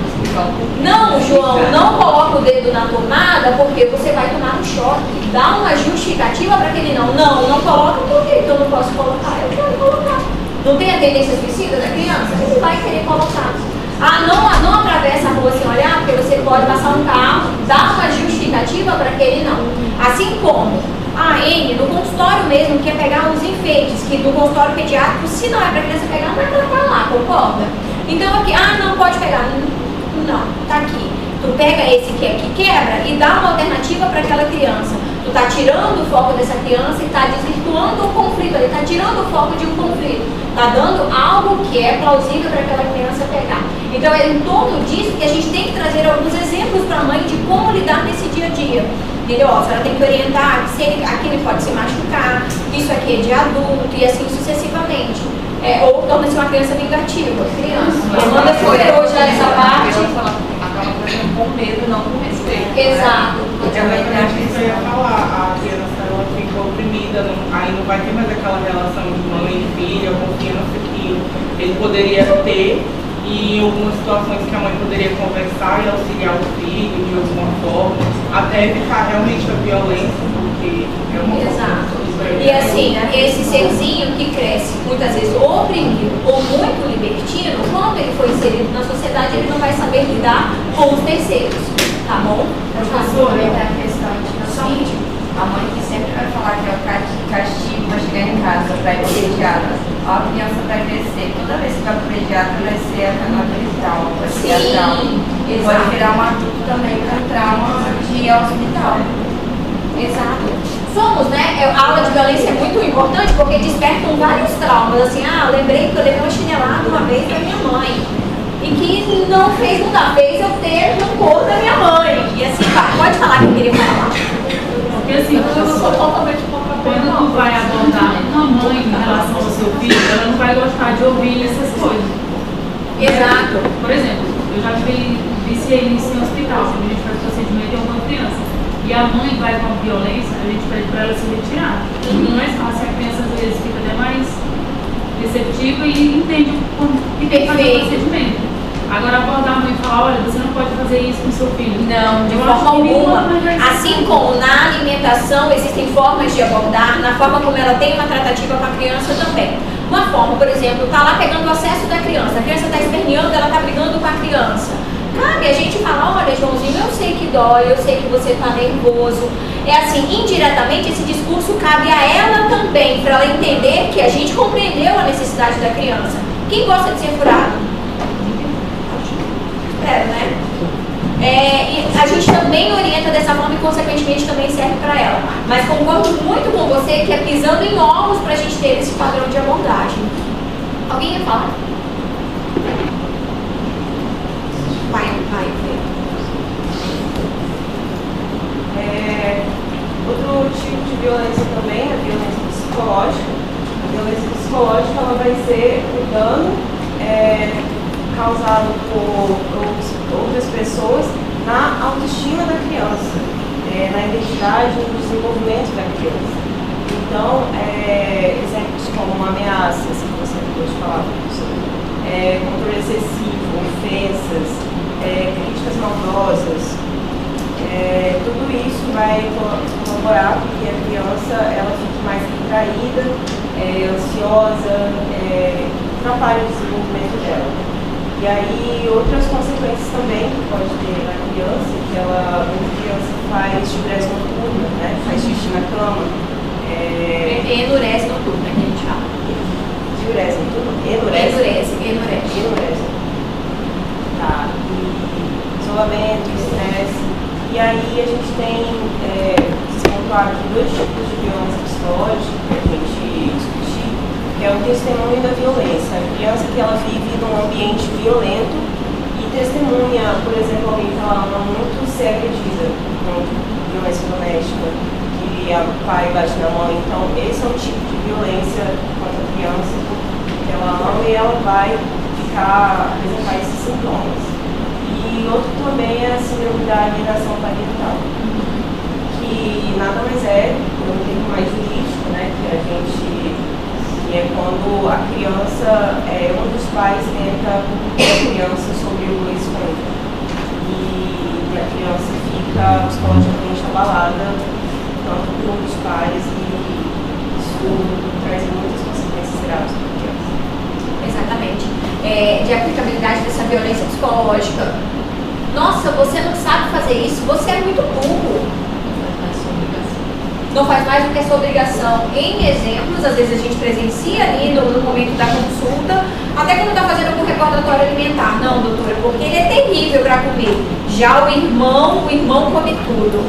Não, João, não coloca o dedo na tomada porque você vai tomar um choque. Dá uma justificativa para aquele não. Não coloca por que eu não posso colocar? Eu quero colocar. Não tem a tendência suicida da criança? Ele vai querer colocar. Não atravessa a rua sem olhar porque você pode passar um carro. Dá uma justificativa para aquele não. Assim como a N, no consultório mesmo, quer pegar uns enfeites, que no consultório pediátrico, se não é para a criança pegar, não vai para lá, concorda? Então aqui, não pode pegar. Não, tá aqui. Tu pega esse que aqui quebra e dá uma alternativa para aquela criança. Tu tá tirando o foco dessa criança e tá desvirtuando o conflito, ele tá tirando o foco de um conflito. Tá dando algo que é plausível para aquela criança pegar. Então é em torno disso que a gente tem que trazer alguns exemplos para a mãe de como lidar nesse dia a dia. Entendeu? A senhora tem que orientar que aqui ele pode se machucar, isso aqui é de adulto e assim sucessivamente. Ou torna-se uma criança vingativa. Criança. Amanda foi hoje nessa parte. Acaba fazendo com medo, não com respeito. Exato. Eu acho que isso eu ia falar, a criança ela fica oprimida, aí não vai ter mais aquela relação de mãe e filha, confiança que ele poderia ter. E em algumas situações que a mãe poderia conversar e auxiliar o filho de alguma forma, até evitar realmente a violência, porque é uma Exato. E assim, esse serzinho que cresce muitas vezes oprimido ou muito libertino, quando ele for inserido na sociedade, ele não vai saber lidar com os terceiros. Tá bom? Professor, a questão tipo assim, a mãe que sempre vai falar que é o castigo para chegar em casa, para ir para o pediatra. A criança vai crescer, toda vez que vai para o pediatra vai ser aquele trauma, vai ser trauma. Pode virar um adulto também com trauma de ir ao hospital. Exato. Somos, né? A aula de violência é muito importante porque despertam vários traumas. Assim, lembrei que eu levei uma chinelada uma vez da minha mãe. E que não fez, não fez eu ter rancor da minha mãe. E assim, pode falar que eu queria falar. Porque assim, eu não sou totalmente contra a quando tu vai abordar uma mãe em relação ao seu filho, ela não vai gostar de ouvir essas coisas. Exato. Por exemplo, eu já viciei isso em hospital, quando a gente faz procedimento em uma criança. E a mãe vai com a violência, a gente pede para ela se retirar. Não é fácil, a criança às vezes fica até mais receptiva e entende que tem que fazer o procedimento. Agora abordar a mãe e falar, olha, você não pode fazer isso com seu filho. Não, de forma alguma. Assim como na alimentação existem formas de abordar, na forma como ela tem uma tratativa com a criança também. Uma forma, por exemplo, tá lá pegando o acesso da criança, a criança está esperneando, ela está brigando com a criança. Cabe a gente falar, olha, Joãozinho, eu sei que dói, eu sei que você está nervoso. É assim, indiretamente esse discurso cabe a ela também, para ela entender que a gente compreendeu a necessidade da criança. Quem gosta de ser furado? Espero, né? E a gente também orienta dessa forma e consequentemente também serve para ela. Mas concordo muito com você que é pisando em ovos para a gente ter esse padrão de abordagem. Alguém ia falar? Vai. Outro tipo de violência também é a violência psicológica. A violência psicológica ela vai ser o dano causado por outras pessoas na autoestima da criança, na identidade e no desenvolvimento da criança. Então, exemplos como uma ameaça, assim, que você acabou de falar, controle excessivo, ofensas, críticas maldosas, tudo isso vai colaborar para que a criança ela fique mais retraída, ansiosa, atrapalha o desenvolvimento dela. E aí, outras consequências também que pode ter na criança, que a criança faz diurese noturna, né? Faz xixi na cama. Enurese noturna, que a gente fala. Diurese noturna? Enurese. Tá. E isolamento, estresse. E aí a gente tem, vocês pontuaram aqui, dois tipos de violência psicológica para a gente discutir, que é o testemunho da violência. A criança que ela vive num ambiente violento e testemunha, por exemplo, alguém que ela ama muito ser agredida com violência doméstica, que pai bate na mãe. Então, esse é um tipo de violência contra a criança que ela ama e ela vai apresentar esses sintomas. E outro também é a síndrome da alienação parental, que nada mais é, por um termo mais jurídico, né, que é quando a criança, um dos pais tenta corromper a criança sobre o ex-cônjuge. E a criança fica psicologicamente abalada, tanto por um dos pais, e isso traz muitas consequências graves para a criança. Exatamente. De aplicabilidade dessa violência psicológica. Nossa, você não sabe fazer isso, você é muito burro. Não faz mais do que a sua obrigação. Em exemplos, às vezes a gente presencia ali no momento da consulta, até quando está fazendo algum recordatório alimentar. Não, doutora, porque ele é terrível para comer. Já o irmão come tudo.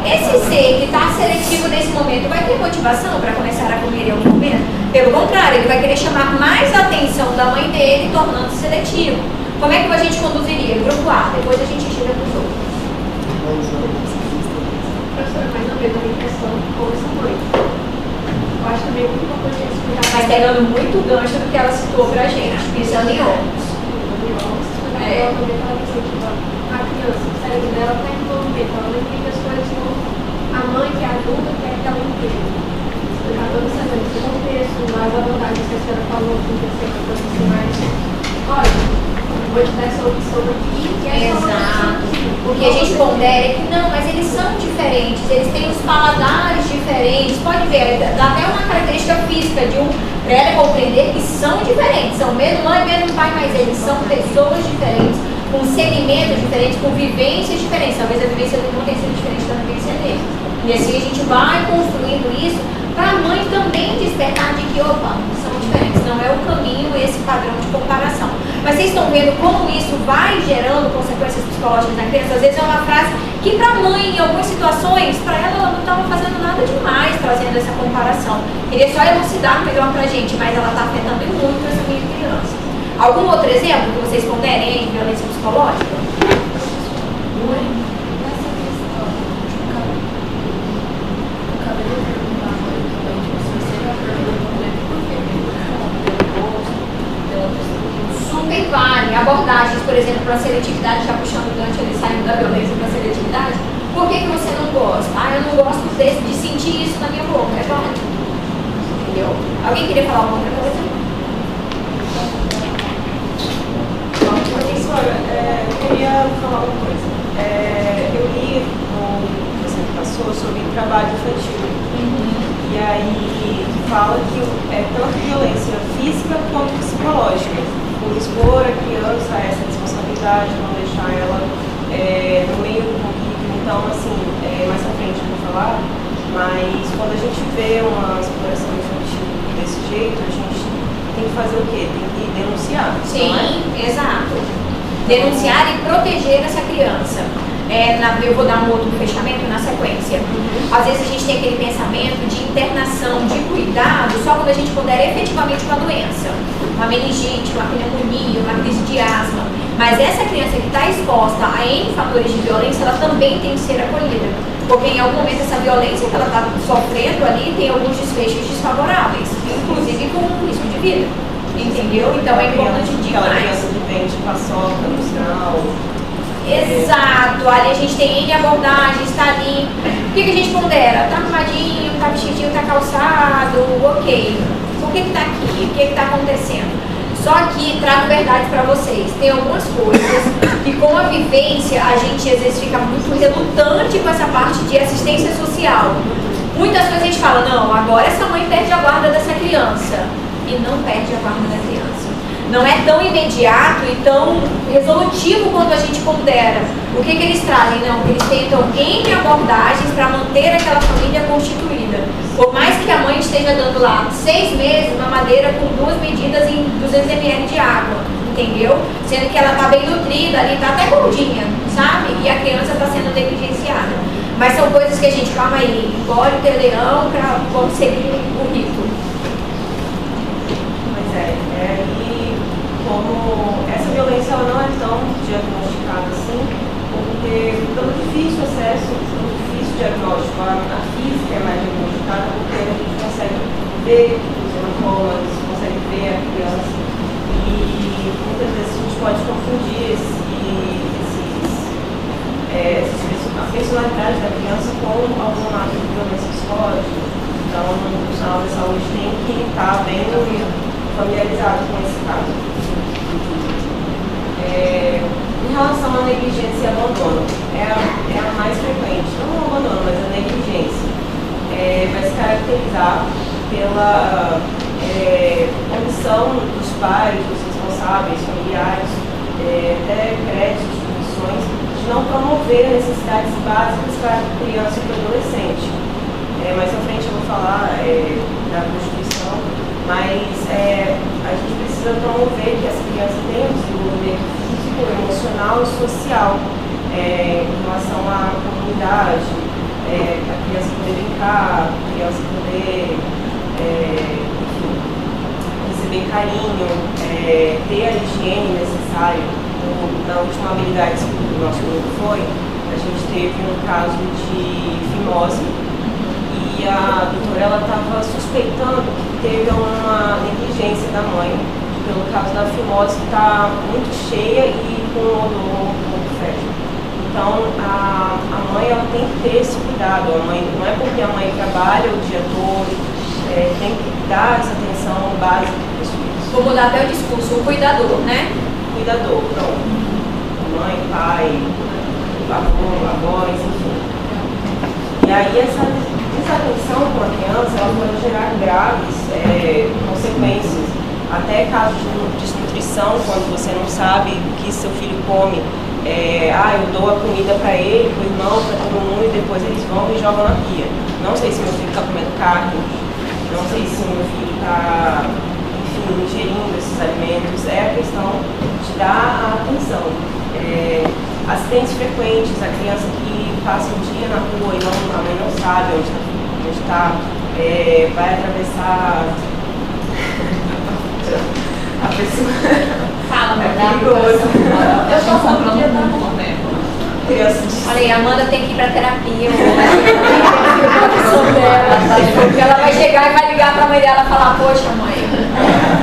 Esse ser que está seletivo nesse momento vai ter motivação para começar a comer em algum momento? Pelo contrário, ele vai querer chamar mais a atenção da mãe dele, tornando-se seletivo. Como é que a gente conduziria? Grupo A, depois a gente chega para os outros. Professora, mais uma vez a minha questão com essa mãe. Eu acho também muito importante explicar. Mas pegando muito gancho do que ela citou pra gente, pisando em ovos. Ela também fala assim, tipo, a criança, o cérebro dela está em movimento, ela não entende as coisas como a mãe que é adulta quer que ela entenda. Explicar todas essas coisas, esse contexto, mais a vontade que a senhora falou, que o terceiro para você mais. Olha, vou te dar essa opção aqui e essa Exato. Porque a gente pondera que não, mas eles são diferentes, eles têm os paladares diferentes. Pode ver, dá até uma característica física de para ela compreender que são diferentes, são mesmo mãe, mesmo pai, mas eles são pessoas diferentes, com segmentos diferentes, com vivências diferentes. Talvez a vivência do irmão tenha sido diferente da vivência dele. E assim a gente vai construindo isso para a mãe também despertar de que, opa, são diferentes, não é o caminho esse padrão de comparação. Mas vocês estão vendo como isso vai gerando consequências psicológicas na criança? Às vezes é uma frase que para a mãe, em algumas situações, para ela não estava fazendo nada demais trazendo essa comparação. Queria só elucidar melhor para a gente, mas ela está afetando muito essa minha criança. Algum outro exemplo que vocês ponderem de violência psicológica? Super vale. Abordagens, por exemplo, para seletividade, já puxando o gancho, ele saindo da violência para seletividade. Por que você não gosta? Eu não gosto de sentir isso na minha boca. É válido. Entendeu? Alguém queria falar alguma outra coisa? Professora, eu queria falar uma coisa. Eu li no que você passou sobre trabalho infantil. E aí fala que é tanto violência física quanto psicológica. Por expor a criança a essa responsabilidade, não deixar ela no meio do convívio. Então, assim, mais à frente eu vou falar, mas quando a gente vê uma exploração infantil desse jeito, a gente tem que fazer o quê? Tem que denunciar. Sim, não é? exato. Denunciar e proteger essa criança. Eu vou dar um outro fechamento na sequência. Às vezes a gente tem aquele pensamento de internação, de cuidado, só quando a gente puder efetivamente uma doença. Uma meningite, uma pneumonia, uma crise de asma. Mas essa criança que está exposta a N fatores de violência, ela também tem que ser acolhida. Porque em algum momento essa violência que ela está sofrendo ali tem alguns desfechos desfavoráveis, inclusive com risco de vida. Entendeu? Então é importante Aquela demais. criança que vem de paçoca no sinal. Exato, ali a gente tem N abordagens, está ali. O que a gente pondera? Tá arrumadinho, tá vestidinho, tá calçado, ok. O que está aqui? O que está acontecendo? Só que trago verdade para vocês. Tem algumas coisas que com a vivência a gente às vezes fica muito relutante com essa parte de assistência social. Muitas vezes a gente fala, não, agora essa mãe perde a guarda dessa criança. E não perde a guarda da criança. Não é tão imediato e tão resolutivo quanto a gente pondera. O que eles trazem? Não, eles tentam N abordagens para manter aquela família constituída. Por mais que a mãe esteja dando lá 6 meses uma madeira com 2 medidas em 200 ml de água, entendeu? Sendo que ela está bem nutrida ali, está até gordinha, sabe? E a criança está sendo negligenciada. Mas são coisas que a gente, calma aí, engole o teu-leão para conseguir o rito. E como essa violência ela não é tão diagnosticada assim, porque pelo difícil acesso, pelo difícil diagnóstico, a física é mais diagnosticada. ver, os hematolomas conseguem ver a criança. E muitas vezes a gente pode confundir a personalidade da criança com algum ato de violência psicológica. Então, o profissional da saúde tem que estar bem familiarizado com esse caso. Em relação à negligência e abandono, é a mais frequente, não o abandono, mas a negligência. Vai se caracterizar pela omissão dos pais, dos responsáveis, familiares, até créditos, instituições, de não promover necessidades básicas para a criança e para o adolescente. Mais à frente eu vou falar da Constituição, mas a gente precisa promover que essa criança tenha um desenvolvimento físico, emocional e social em relação à comunidade, a criança poder brincar, a criança poder receber carinho, ter a higiene necessária. Na última habilidade que o nosso grupo foi, a gente teve um caso de fimose e a doutora estava suspeitando que teve uma negligência da mãe pelo caso da fimose que está muito cheia e com um odor muito fértil. Então a mãe ela tem que ter esse cuidado. A mãe, não é porque a mãe trabalha o dia todo, tem que dar essa atenção básica para os filhos. Vou mudar até o discurso, o cuidador, né? Cuidador, pronto. Mãe, pai, avós, enfim. E aí essa desatenção com a criança ela pode gerar graves consequências. Até casos de desnutrição, quando você não sabe o que seu filho come. Eu dou a comida para ele, para o irmão, para todo mundo, e depois eles vão e jogam na pia. Não sei se meu filho está comendo carne, não sei se meu filho está ingerindo esses alimentos. É a questão de dar a atenção. Acidentes frequentes, a criança que passa um dia na rua e a mãe não sabe onde está, vai atravessar a pessoa. Fala, perigoso. Eu estou falando do dia da mãe. Olha aí, a Amanda tem que ir pra terapia. Porque ela vai chegar e vai ligar pra mãe dela e falar: poxa, mãe,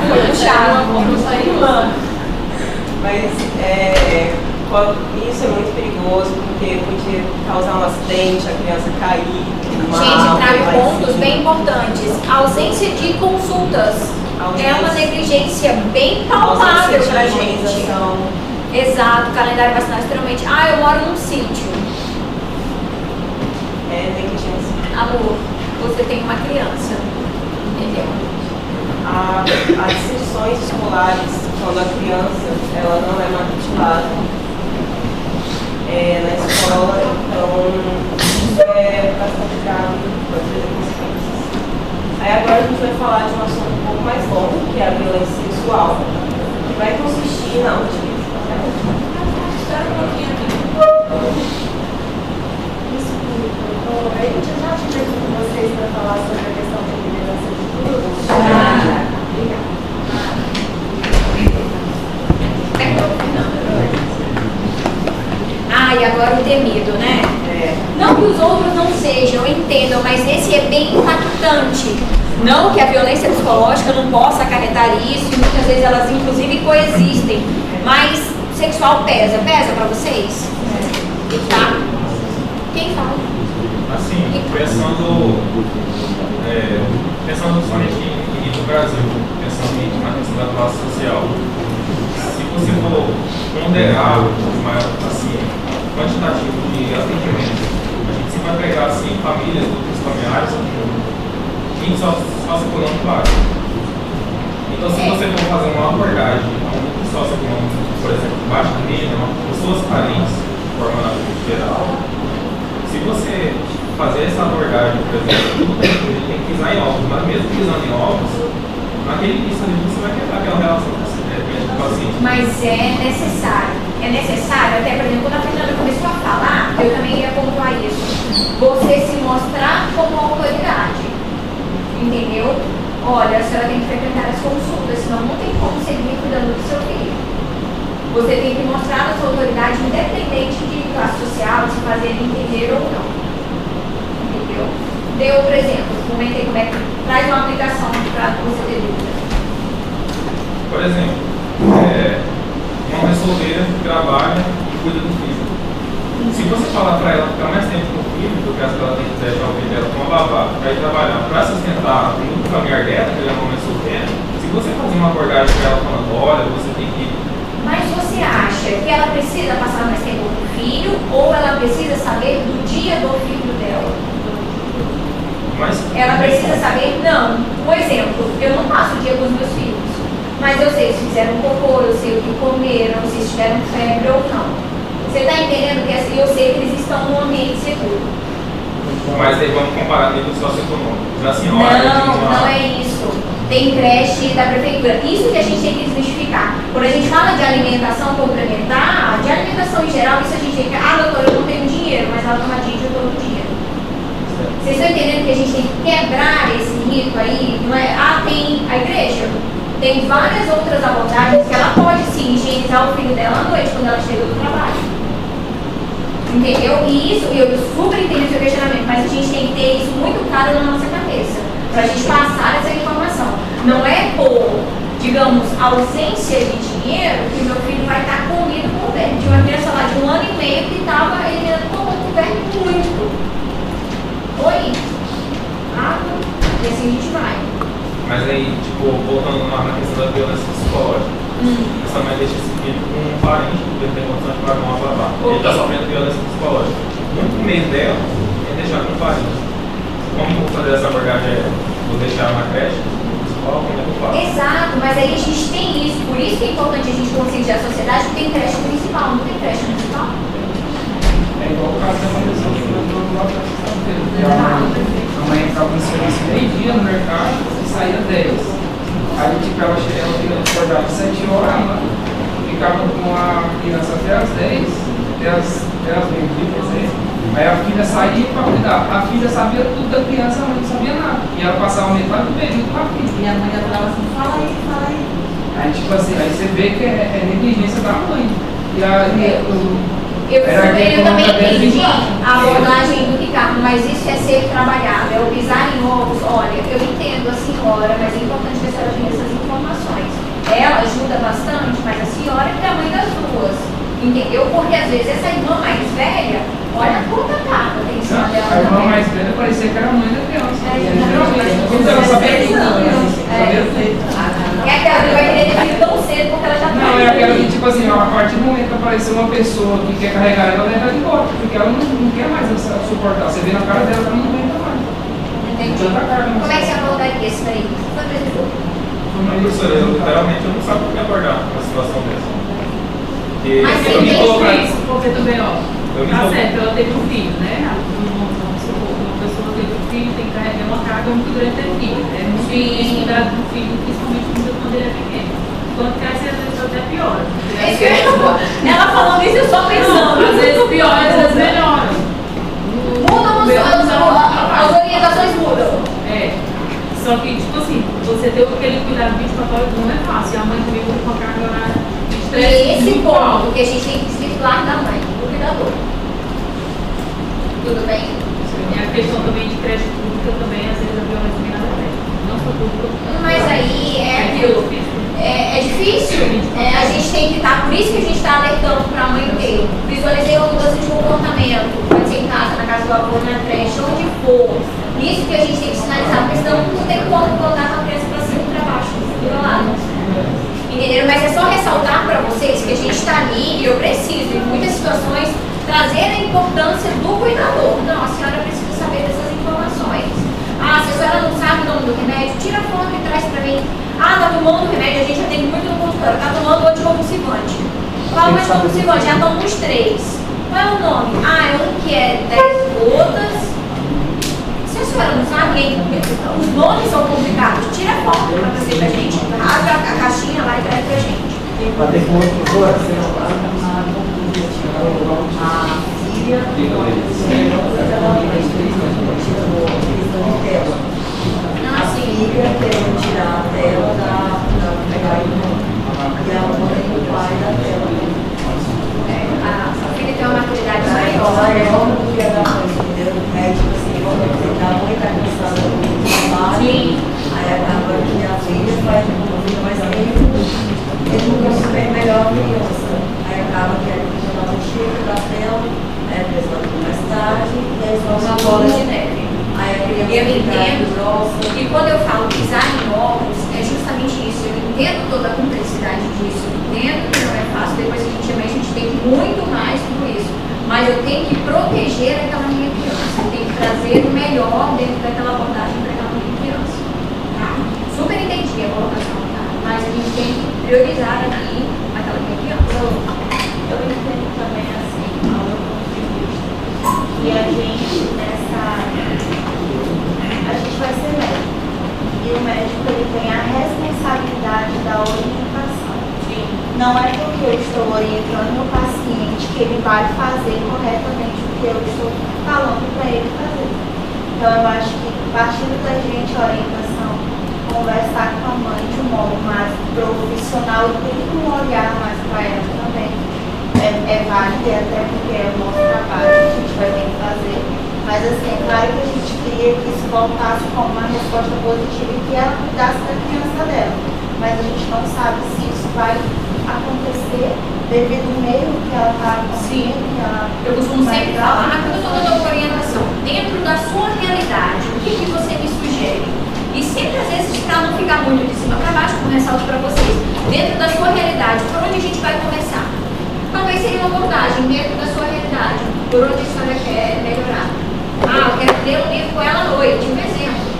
foi puxado, vamos sair lá. Mas isso é muito perigoso porque podia causar um acidente, a criança cair. Gente, trago pontos bem importantes. A ausência de consultas é uma negligência bem palpável pra gente. Exato, o calendário vacinal extremamente. Eu moro num sítio. Negligência. Amor, você tem uma criança. Entendeu? As sessões escolares, quando a criança ela não é matriculada na escola, então isso é bastante grave, pode ter consequências. Aí agora a gente vai falar de um assunto um pouco mais longo, que é a violência sexual, que vai consistir na utilização. Espera um pouquinho aqui. A gente já tive aqui com vocês para falar sobre a questão de liderança de grupos. E agora o temido, né? Não que os outros não sejam, entendam, mas esse é bem impactante. Não que a violência psicológica não possa acarretar isso, e muitas vezes elas inclusive coexistem, mas sexual pesa pra vocês? Tá? Quem fala? Assim, pensando somente em nível do Brasil, pensando na questão da classe social, se você for ponderar assim, quantitativo de atendimento, a gente sempre vai pegar assim, famílias, grupos familiares, em socioeconômico baixo. Então, se você for fazer uma abordagem a um grupo socioeconômico, por exemplo, baixo renda, pessoas carentes, de forma geral, se você fazer essa abordagem, por exemplo, ele tem que pisar em ovos, mas mesmo pisando em ovos, naquele início ali você vai quebrar aquela relação com o paciente. Mas é necessário. É necessário, até por exemplo, quando a Fernanda começou a falar, eu também ia pontuar isso. Você se mostrar como autoridade. Entendeu? Olha, a senhora tem que frequentar as consultas, senão não tem como seguir cuidando do seu filho. Você tem que mostrar a sua autoridade independente de classe social, se fazer entender ou não. Entendeu? Dei outro exemplo, comentei como é que traz uma aplicação caso que você ter dúvida. Por exemplo, uma mãe solteira que trabalha e cuida do filho. Se você falar para ela ficar mais tempo com o filho, porque acho que ela tem que deixar o filho dela com uma babá, para ir trabalhar, para sustentar o núcleo familiar dela, que ela é uma mãe solteira, se você fazer uma abordagem para ela falando, olha, você tem que... Mas você acha que ela precisa passar mais tempo com o filho ou ela precisa saber do dia do filho dela? Mas, Ela precisa saber, não. Por exemplo, eu não passo o dia com os meus filhos, mas eu sei se fizeram cocô, eu sei o que comeram, se tiveram febre ou não. Você está entendendo que eu sei que eles estão num ambiente seguro. Mas aí vamos comparar nível socioeconômico. Da senhora, Não é isso. Tem creche da prefeitura. Isso que a gente tem que desmistificar. Quando a gente fala de alimentação complementar, de alimentação em geral, isso a gente tem que... doutora, eu não tenho dinheiro, mas ela toma ginger todo dia. Vocês estão entendendo que a gente tem que quebrar esse mito aí? Não é? Tem a igreja. Tem várias outras abordagens que ela pode sim higienizar o filho dela à noite, quando ela chega do trabalho. Entendeu? E isso, eu super entendo o seu questionamento, mas a gente tem que ter isso muito claro na nossa cabeça, para a gente passar essa informação. Não é por, digamos, ausência de dinheiro que meu filho vai estar comido com o verme. Tinha uma criança lá de 1 ano e meio que estava eliminando com o verme muito. Oi? Água, e assim a gente vai. Mas aí, tipo, voltando na questão da violência psicológica. Essa mãe deixa esse filho com um parente, porque ele tem condição de pagar uma babá. Ele está sofrendo violência psicológica. Muito medo dela é deixar com o parente. Como eu vou fazer essa abordagem? Vou deixar na creche, no principal, como é que eu faço? Exato, mas aí a gente tem isso. Por isso que é importante a gente conscientizar a sociedade que tem creche municipal, não tem creche municipal. É igual o caso da mãe do a mãe entrava no serviço meio-dia no mercado e saía 10. Aí tipo, ela tinha que acordar às 7 horas, ficava com a criança até às 10, até as meio-dia, quer dizer. Aí a filha saía para cuidar. A filha sabia tudo da criança, a mãe não sabia nada. E ela passava metade do período com a filha. E a mãe falava assim, fala aí. Aí tipo assim, aí você vê que é negligência da mãe. E Eu também entendi a abordagem do Ricardo, mas isso é ser trabalhado, é o pisar em ovos. Olha, eu entendo a senhora, mas é importante que a senhora tenha essas informações. Ela ajuda bastante, mas a senhora que é a mãe das duas, entendeu? Porque às vezes essa irmã mais velha, olha quanta carga tem em cima dela. A irmã mais velha parecia que era a mãe da criança. Então ela sabia tudo. É aquela que vai querer ter filho tão cedo porque ela já tá. Não, é aquela que, tipo assim, a partir do momento que apareceu uma pessoa que quer carregar ela, leva ela embora, porque ela não quer mais suportar. Você vê na cara dela que ela não aguenta mais. Entendi. Tanta carga. Como é que você abordaria isso daí? Professora, eu literalmente eu não sabe como abordar uma situação dessa. Porque Mas eu me colocar. Porque também, ó, Eu me tá coloco. certo, ela teve um filho, né? Uma pessoa teve um filho, tem que carregar uma carga muito grande ter filho. É muito difícil cuidar do filho, principalmente quando ele é pequeno. Quando cresce, às vezes até piora. É isso que eu ia falar. Ela falando isso, eu só pensando. Às vezes piora, às vezes melhora. As orientações mudam. É. Só que, tipo assim, você ter aquele cuidado 24 horas não é fácil. A mãe também vai com uma carga horária de estresse. E esse muito ponto alto. que a gente tem que desvirtuar da mãe, do cuidador. Tudo bem? E a questão também de creche pública também, às vezes a violência vem na creche. Não só pública. Mas aí é aquilo. É difícil. A gente tem que estar, por isso que a gente está alertando para a mãe do meio. Visualizei uma mudança de comportamento. Pode ser em casa, na casa do avô, na creche, onde for. Isso que a gente tem que sinalizar, porque senão não tem como botar a criança para cima e para baixo, do lado. Entenderam? Mas é só ressaltar para vocês que a gente está ali e eu preciso, em muitas situações, trazer a importância do cuidador. Não, a senhora precisa saber dessas informações. Se a senhora não sabe o nome do remédio, tira a foto e traz para mim. Tá tomando remédio, a gente já tem muito no consultório. Tá tomando anticonvulsivante. Qual é o anticonvulsivante? Já tomamos 3. Qual é o nome? É um que é 10 gotas. Se a senhora não sabe, os nomes são complicados. Tira a foto para trazer pra gente. Rasga a caixinha lá e traz pra gente. Mas tem como professora, você não vai. Querendo tirar a tela da pegar e a mãe e o pai da tela. A filha tem uma maturidade maior. É como que da mãe, entendeu? É tipo assim, quando a mãe tá cansada do trabalho, aí acaba que criança. Aí acaba que a criança não chega da tela, aí a criança vai mais tarde, e aí vão Uma na bola bola de neve. Aí a criança Eu fica entendo. grossa. E quando eu falo pisar em ovos, é justamente isso. Eu entendo toda a complexidade disso. Eu entendo que não é fácil. Depois que a gente chama, a gente tem muito mais tudo isso. Mas eu tenho que proteger aquela minha criança. Eu tenho que trazer o melhor dentro daquela abordagem para aquela minha criança. Tá? Super entendi a colocação, tá? Mas a gente tem que priorizar aqui aquela minha criança. Eu entendo também assim, ao meu ponto de vista, que a gente nessa área, a gente vai ser médico. E o médico ele tem a responsabilidade da orientação. Sim. Não é porque eu estou orientando meu paciente que ele vai fazer corretamente o que eu estou falando para ele fazer. Então eu acho que partindo da gente a orientação, conversar com a mãe de um modo mais profissional e ter um olhar mais para ela também. É válido, até porque é o nosso trabalho que a gente vai ter que fazer. Mas assim, é claro que a gente queria que isso voltasse com uma resposta positiva e que ela cuidasse da criança dela. Mas a gente não sabe se isso vai acontecer devido ao meio que ela está Sim. ela Eu costumo vai sempre dar. falar, quando eu estou dando orientação, dentro da sua realidade, o que você me sugere? E sempre, às vezes, para não ficar muito de cima para baixo, como ressalto para vocês, dentro da sua realidade, por onde a gente vai começar? Talvez seria uma abordagem dentro da sua realidade, por onde a senhora quer melhorar. Ah, eu quero ler um livro com ela à noite, um exemplo.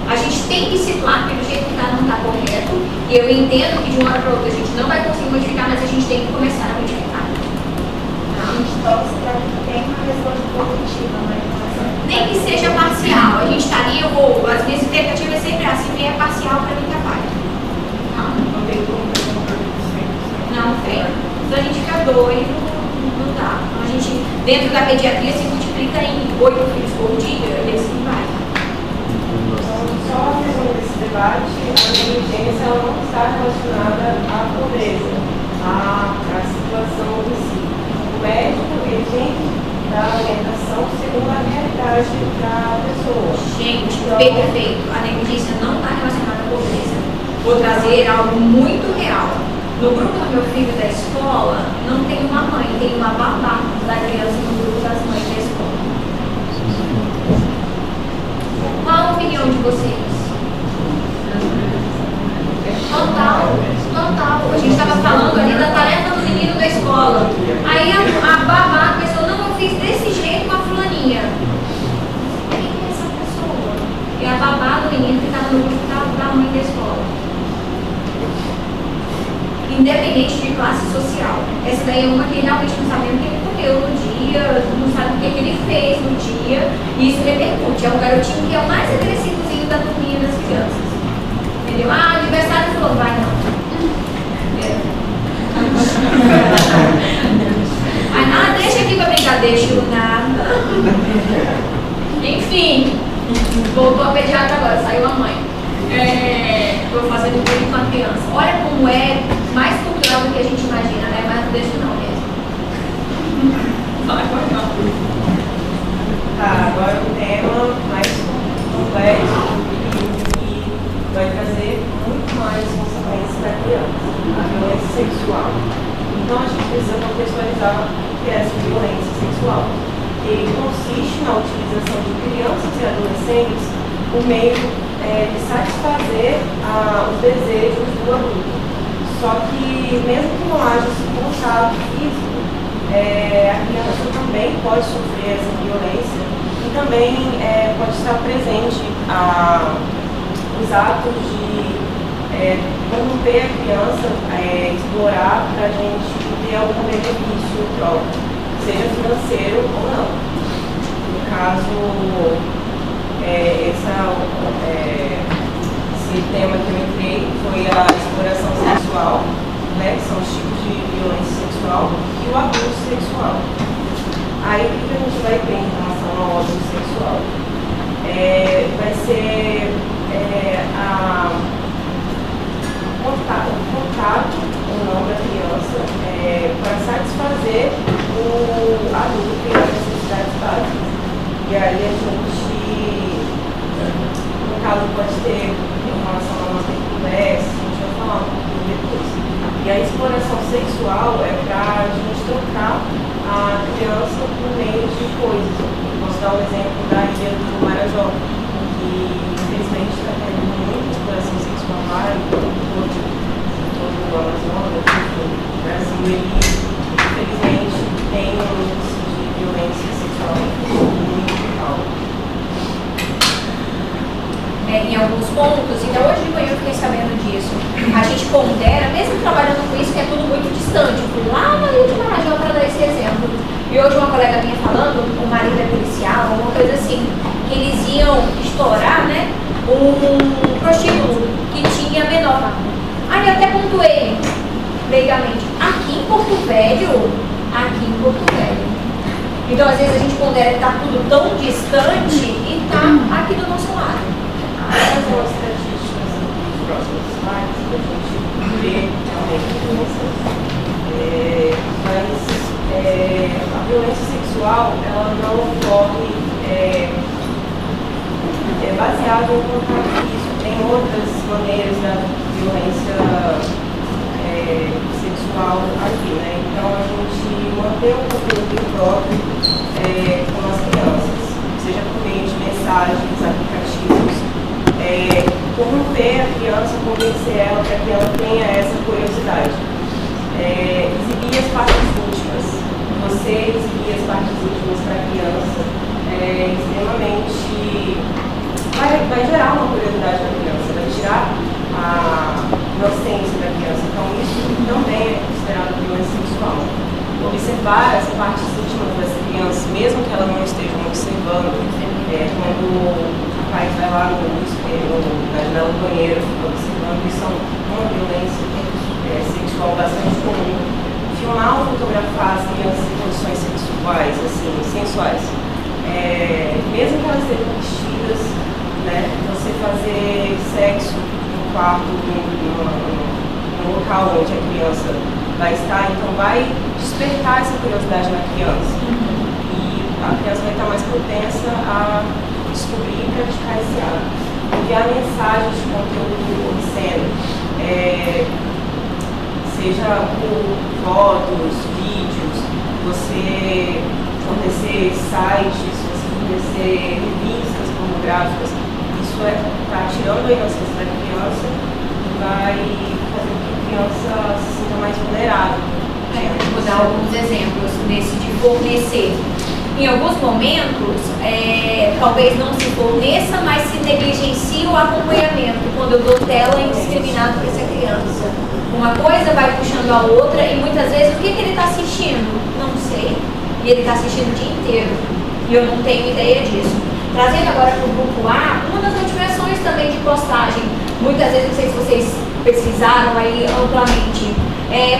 A gente tem que situar que do jeito que está não está correto, e eu entendo que de uma hora para outra a gente não vai conseguir modificar, mas a gente tem que começar a modificar. A gente torce para que tenha uma resposta positiva, mas Nem que seja parcial, a gente está ali, as minhas expectativas sempre assim, é parcial para mim capaz. Não tem como fazer uma pergunta Não tem. Então a gente fica doido, não dá. Então, a gente, dentro da pediatria, se multiplica em 8 filhos por dia, e assim vai. Então, só resumindo esse debate, a negligência ela não está relacionada à pobreza, à situação em si. O médico ele tem que dar orientação segundo a realidade da pessoa. Gente, Então, perfeito. A negligência não está relacionada à pobreza. Vou trazer algo muito real. No grupo do meu filho da escola, não tem uma mãe, tem uma babá da criança no grupo das mães da escola. Qual a opinião de vocês? Total. A gente estava falando ali da tarefa do menino da escola. Aí a babá pensou, não, eu fiz desse jeito com a fulaninha. Quem é essa pessoa? E a babá do menino que estava no grupo da mãe da escola. Independente de classe social. Essa daí é uma que realmente não sabe o que ele comeu no dia, não sabe o que ele fez no dia, e isso repercute. É um garotinho que é o mais agressivozinho da turminha das crianças. Entendeu? Ah, aniversário falou, vai não. Aí, deixa aqui pra brincar, deixa nada. Enfim, voltou a pediatra agora, saiu a mãe. Vou fazer do bullying com a criança. Olha como é mais cultural do que a gente imagina, né? Mas não deixa não mesmo. Fala com a Tá, agora um tema mais complexo e vai trazer muito mais consequências para a criança, a violência sexual. Então a gente precisa contextualizar o que é essa violência sexual. Que consiste na utilização de crianças e adolescentes por meio de satisfazer os desejos do adulto. Só que mesmo que não haja esse contato físico, a criança também pode sofrer essa violência e também pode estar presente os atos de corromper a criança, explorar para a gente ter algum benefício próprio, seja financeiro ou não. No caso, esse tema que eu entrei foi a exploração sexual, né, que são os tipos de violência sexual e o abuso sexual. Aí o que a gente vai ter em relação ao abuso sexual? Vai ser o contato ou não da criança para satisfazer o adulto e as necessidades básicas. E aí a gente, no caso, pode ter em relação a nossa conversa, a gente vai falar um pouquinho depois. E a exploração coisas. Eu posso dar um exemplo da ilha do Marajó, que infelizmente está tendo muita exploração sexual lá em todo o Amazonas, enfim, o Brasil, ele infelizmente tem um índice de violência sexual muito alto. Em alguns pontos, então hoje de manhã eu fiquei sabendo disso. A gente pondera, mesmo trabalhando com isso, que é tudo muito distante. Eu fui lá na Ilha de Marajó para dar esse exemplo. E hoje uma colega minha falando, o marido é policial, alguma coisa assim, que eles iam estourar, né, um prostíbulo que tinha menor. Aí eu até pontuei, legalmente, aqui em Porto Velho. Então às vezes a gente pondera que está tudo tão distante e está aqui do nosso lado. Essas são as estatísticas dos próximos slides para a gente ver realmente mas a violência sexual ela não ocorre baseada em contato físico. Tem outras maneiras da violência sexual aqui, né? Então a gente mantém um conteúdo próprio com as crianças, seja por meio de mensagens, aplicativos. Corromper a criança, convencer ela para que ela tenha essa curiosidade. Exibir as partes íntimas. Você exibir as partes íntimas para a criança é extremamente. Vai gerar uma curiosidade na criança, vai tirar a inocência da criança. Então, isso também é considerado violência sexual. Observar as partes íntimas das crianças, mesmo que elas não estejam observando, quando o pai vai lá no espelho, na janela do banheiro, fica observando, isso é uma violência sexual bastante comum. Filmar ou fotografar as crianças em condições sexuais, assim, sensuais, mesmo que elas estejam vestidas, né, você fazer sexo no quarto, no local onde a criança vai estar, então vai despertar essa curiosidade na criança. E a criança vai estar mais propensa a descobrir e praticar esse ato. Enviar mensagens de conteúdo obsceno, seja por fotos, vídeos, você fornecer sites, você fornecer revistas pornográficas, isso está tirando a inocência da criança e vai fazer com que a criança se sinta mais vulnerável. Vou dar alguns exemplos desse de fornecer. Em alguns momentos, talvez não se forneça, mas se negligencie o acompanhamento, quando eu dou tela indiscriminada para essa criança. Uma coisa vai puxando a outra e muitas vezes o que ele está assistindo? Não sei. E ele está assistindo o dia inteiro. E eu não tenho ideia disso. Trazendo agora para o grupo A, uma das motivações também de postagem, muitas vezes, não sei se vocês pesquisaram aí amplamente,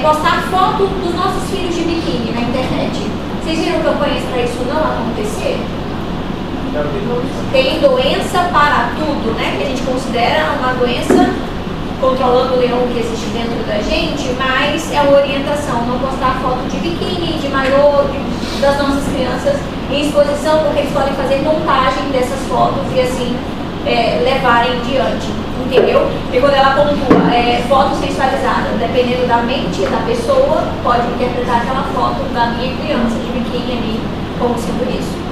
postar foto dos nossos filhos de biquíni na internet. Vocês viram campanhas para isso não acontecer? Tem doença para tudo, né? Que a gente considera uma doença controlando o leão que existe dentro da gente, mas é uma orientação, não postar foto de biquíni, de maiô, das nossas crianças em exposição, porque eles podem fazer montagem dessas fotos e assim levarem diante, entendeu? E quando ela pontua foto sensualizada, dependendo da mente da pessoa, pode interpretar aquela foto da minha criança de biquíni ali como sendo isso.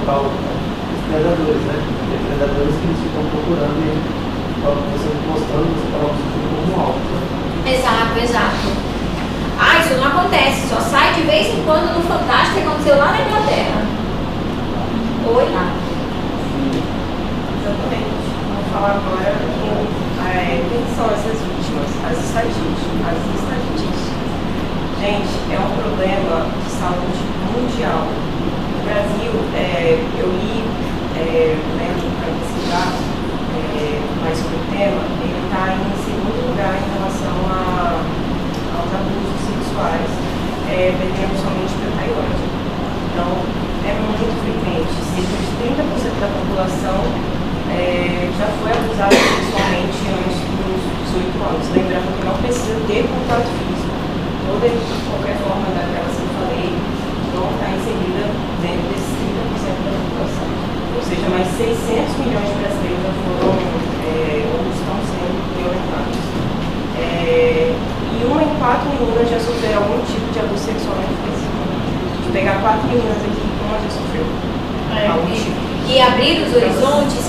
Os predadores, né? Tem predadores que eles ficam procurando e você postando, você coloca o filho como alvo. Exato. Isso não acontece, só sai de vez em quando no Fantástico, que aconteceu lá na Inglaterra. Oi lá. Exatamente. Vamos falar agora quem são essas vítimas, as estatísticas. Gente, é um problema de saúde mundial. No Brasil, eu li, para pesquisar mais sobre o tema, ele está em segundo lugar em relação aos abusos sexuais, vendendo somente para Tailândia. Então, é muito frequente. Cerca de 30% da população já foi abusada sexualmente antes dos 18 anos. Lembrando que não precisa ter contato físico. Qualquer forma daquelas que eu falei não está inserida dentro desses 30% da população. Ou seja, mais 600 milhões de brasileiros já foram ou estão sendo violentados. E 1 em 4 meninas já sofreram algum tipo de abuso sexual na infância. pegar 4 meninas aqui que uma já sofreu. Algum tipo. E abrir os horizontes,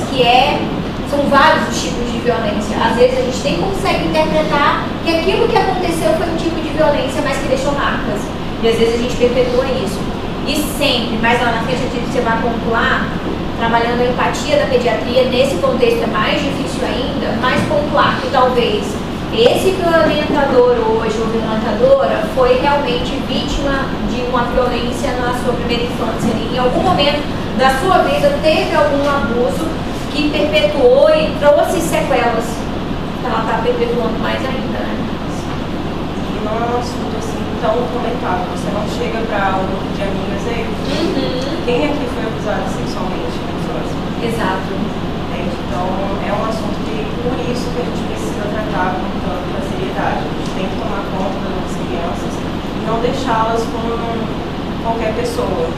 são vários os tipos de violência. Às vezes a gente nem consegue interpretar que aquilo que aconteceu foi um tipo de violência, mas que deixou marcas. E às vezes a gente perpetua isso. E sempre, mais lá na frente, eu acredito que você vai pontuar, trabalhando a empatia da pediatria, nesse contexto é mais difícil ainda, mas pontuar que talvez esse violentador hoje, ou violentadora, foi realmente vítima de uma violência na sua primeira infância. Em algum momento da sua vida teve algum abuso que perpetuou e trouxe sequelas. Ela está perpetuando mais ainda, né? E não é um assunto assim tão comentado. Você não chega para um grupo de amigas aí. Quem aqui foi abusado sexualmente na infância? Exato. Então é um assunto que, por isso, que a gente precisa tratar com tanta seriedade. A gente tem que tomar conta das nossas crianças e não deixá-las com qualquer pessoa.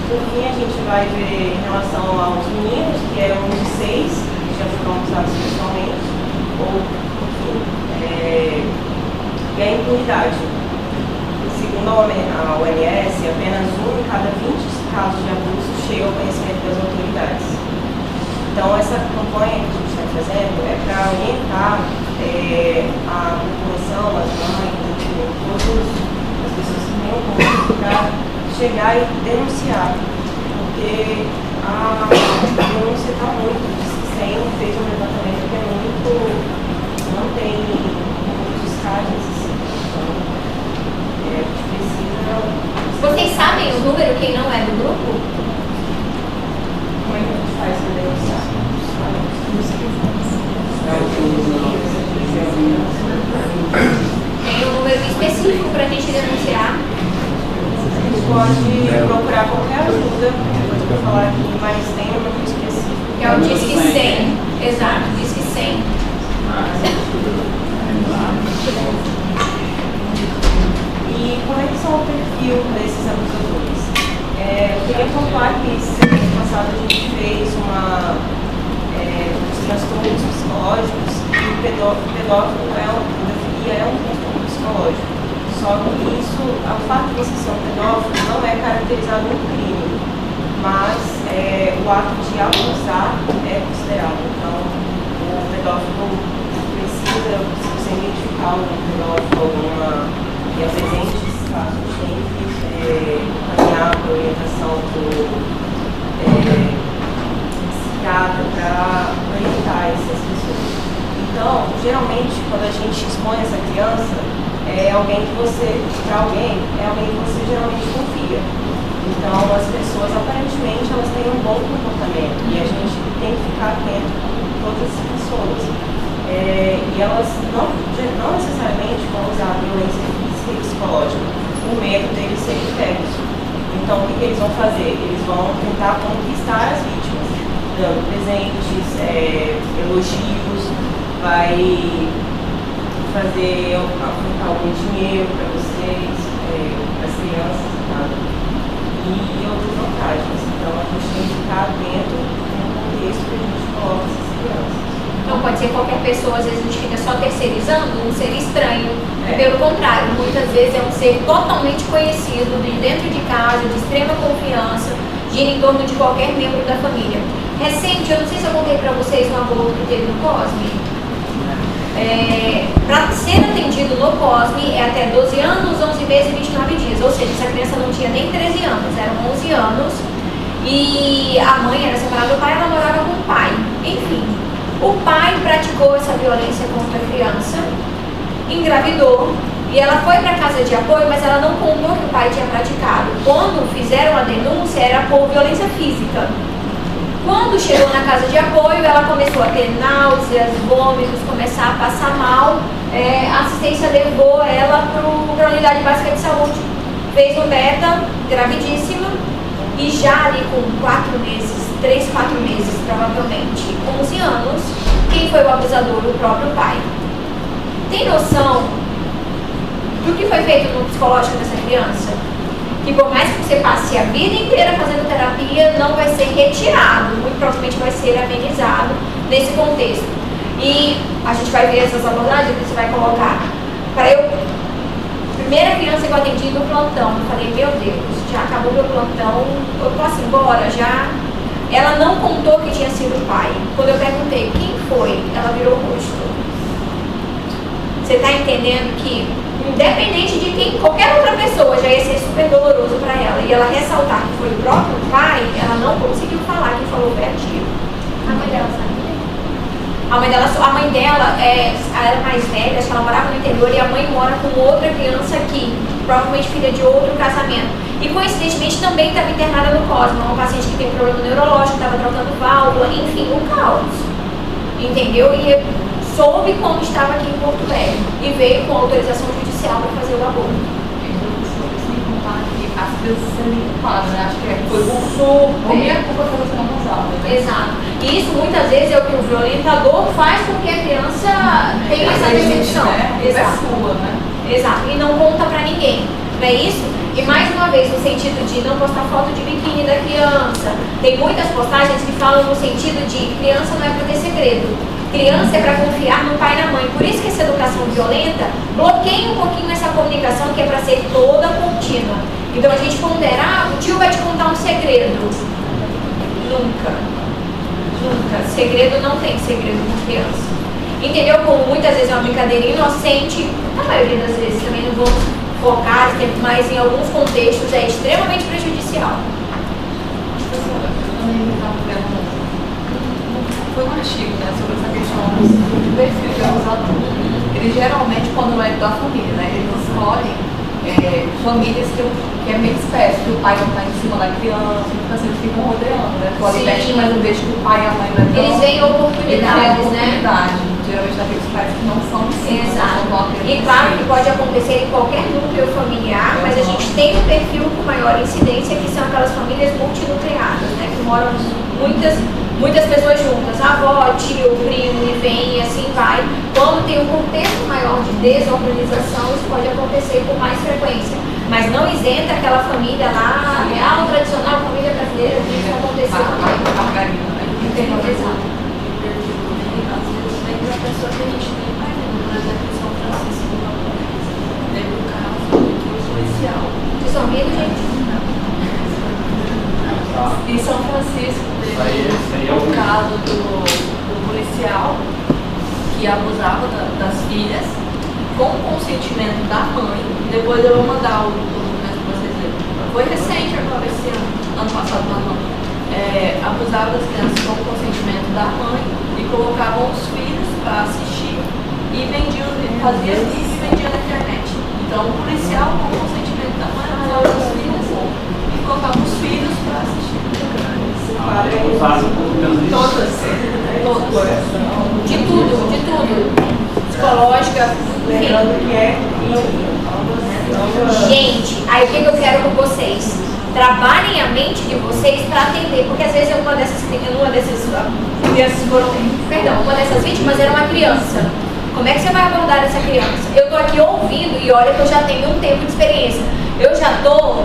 Por fim, a gente vai ver em relação aos meninos, que eram de 6, que já foram abusados sexualmente, ou, enfim, e a impunidade. Segundo a OMS, apenas 1 em cada 20 casos de abuso chega ao conhecimento das autoridades. Então, essa campanha que a gente está fazendo é para orientar a população, as mães, todas as pessoas que têm o contato para chegar e denunciar, porque a denúncia está muito desistente, fez um levantamento que é muito, não tem muitos casos assim, então a gente precisa... Vocês sabem o número, quem não é do grupo? Como é que a gente faz para denunciar? Tem um número específico para a gente denunciar. A gente pode procurar qualquer ajuda, eu vou falar aqui, mas tem um número específico. Que é o Disque 100. Exato, Disque 100. E como é que são o perfil desses abusadores? Eu queria pontuar que semana passada a gente fez uns transtornos psicológicos e o pedófilo pedofilia é um transtorno psicológico. Só que isso, o fato de você ser um pedófilo não é caracterizado um crime, mas o ato de abusar é considerado. Então, o pedófilo precisa, se você identificar algum pedófilo, e apresente esse caso, tem que encaminhar para orientação do psiquiatra para orientar essas pessoas. Então, geralmente, quando a gente expõe essa criança, é alguém que você geralmente confia. Então, as pessoas, aparentemente, elas têm um bom comportamento e a gente tem que ficar atento com todas as pessoas. E elas não necessariamente vão usar a violência física e psicológica, o medo deles serem pegos. Então, o que eles vão fazer? Eles vão tentar conquistar as vítimas, dando presentes, elogios, vai fazer algum dinheiro para vocês, para as crianças, tá? E outras vantagens. Então, a gente tem que ficar atento no contexto que a gente coloca essas crianças. Não pode ser qualquer pessoa, às vezes a gente fica só terceirizando um ser estranho. Pelo contrário, muitas vezes é um ser totalmente conhecido, de dentro de casa, de extrema confiança, gira em torno de qualquer membro da família. Recente, eu não sei se eu contei para vocês no aborto que teve no COSME. Para ser atendido no COSME é até 12 anos, 11 meses e 29 dias. Ou seja, essa criança não tinha nem 13 anos, eram 11 anos. E a mãe era separada do pai, ela morava com o pai. Enfim. O pai praticou essa violência contra a criança, engravidou, e ela foi para a casa de apoio, mas ela não contou que o pai tinha praticado. Quando fizeram a denúncia, era por violência física. Quando chegou na casa de apoio, ela começou a ter náuseas, vômitos, começar a passar mal. A assistência levou ela para a unidade básica de saúde. Fez um beta, gravidíssima, e já ali com 4 meses, 3, 4 meses, provavelmente 11 anos, quem foi o abusador? O próprio pai. Tem noção do que foi feito no psicológico dessa criança? Que por mais que você passe a vida inteira fazendo terapia, não vai ser retirado, muito provavelmente vai ser amenizado nesse contexto. E a gente vai ver essas abordagens que você vai colocar. Para eu primeira criança que eu atendi no plantão, eu falei, meu Deus, já acabou meu plantão, eu posso ir embora já? Ela não contou que tinha sido o pai. Quando eu perguntei quem foi, ela virou o rosto. Você está entendendo que, independente de quem, qualquer outra pessoa, já ia ser super doloroso para ela. E ela ressaltar que foi o próprio pai, ela não conseguiu falar, quem falou foi a tia. A mãe dela sabia? A mãe dela era mais velha, acho que ela morava no interior, e a mãe mora com outra criança aqui, provavelmente filha de outro casamento. E coincidentemente também estava internada no Cosmo, uma paciente que tem um problema neurológico, estava trocando válvula, enfim, um caos. Entendeu? E soube como estava aqui em Porto Velho e veio com autorização judicial para fazer o aborto. As crianças serem culpadas, né? Acho que foi super. Minha culpa que elas não usavam, né? Exato. E isso muitas vezes é o que o violentador faz com que a criança tenha essa decepção. Né? Exato. É sua, né? Exato. E não conta pra ninguém. Não é isso? E mais uma vez, no sentido de não postar foto de biquíni da criança. Tem muitas postagens que falam no sentido de criança não é pra ter segredo. Criança é para confiar no pai e na mãe. Por isso que essa educação violenta bloqueia um pouquinho essa comunicação que é para ser toda contínua. Então a gente pondera, o tio vai te contar um segredo. Nunca. Nunca. Segredo não tem segredo com criança. Entendeu? Como muitas vezes é uma brincadeira inocente, na maioria das vezes também não vamos focar, mas em alguns contextos é extremamente prejudicial. Foi um artigo, né, sobre essa questão do perfil que é usado. Eles geralmente, quando não é da família, né, eles escolhem famílias que é meio espécie, que o pai não está em cima da criança, então assim, eles ficam rodeando, né? Tu ali pertinho, mas não deixa que o pai e a mãe vai. Eles veem oportunidades, né? Geralmente aqueles pais que não são em cima. Exato. E claro que pode acontecer em qualquer núcleo familiar, mas a gente tem um perfil com maior incidência, que são aquelas famílias multinucleadas, né? Que moram muitas pessoas juntas, avó, tio, primo, e vem, e assim vai. Quando tem um contexto maior de desorganização, isso pode acontecer com mais frequência. Mas não isenta aquela família lá, real, tradicional, família brasileira, que isso aconteceu também. Exato. A pessoa que a gente nem imagina, por exemplo, em São Francisco, teve um caso que o policial. Vocês estão rindo, gente? Em São Francisco teve um caso do policial que abusava das filhas com o consentimento da mãe. Depois eu vou mandar o documento para vocês verem. Foi recente agora, esse ano passado, abusava das crianças com o consentimento da mãe e colocavam os filhos para assistir e vendiam, fazia vídeo e vendia na internet. Então o policial com o consentimento da mãe abusava das filhas e colocava os filhos para assistir. Todas. De tudo. Psicológica. Lembrando que é Gente, aí o que eu quero com vocês? Trabalhem a mente de vocês para atender, porque às vezes uma dessas vítimas era uma criança. Como é que você vai abordar essa criança? Eu tô aqui ouvindo e olha que eu já tenho um tempo de experiência. Eu já tô,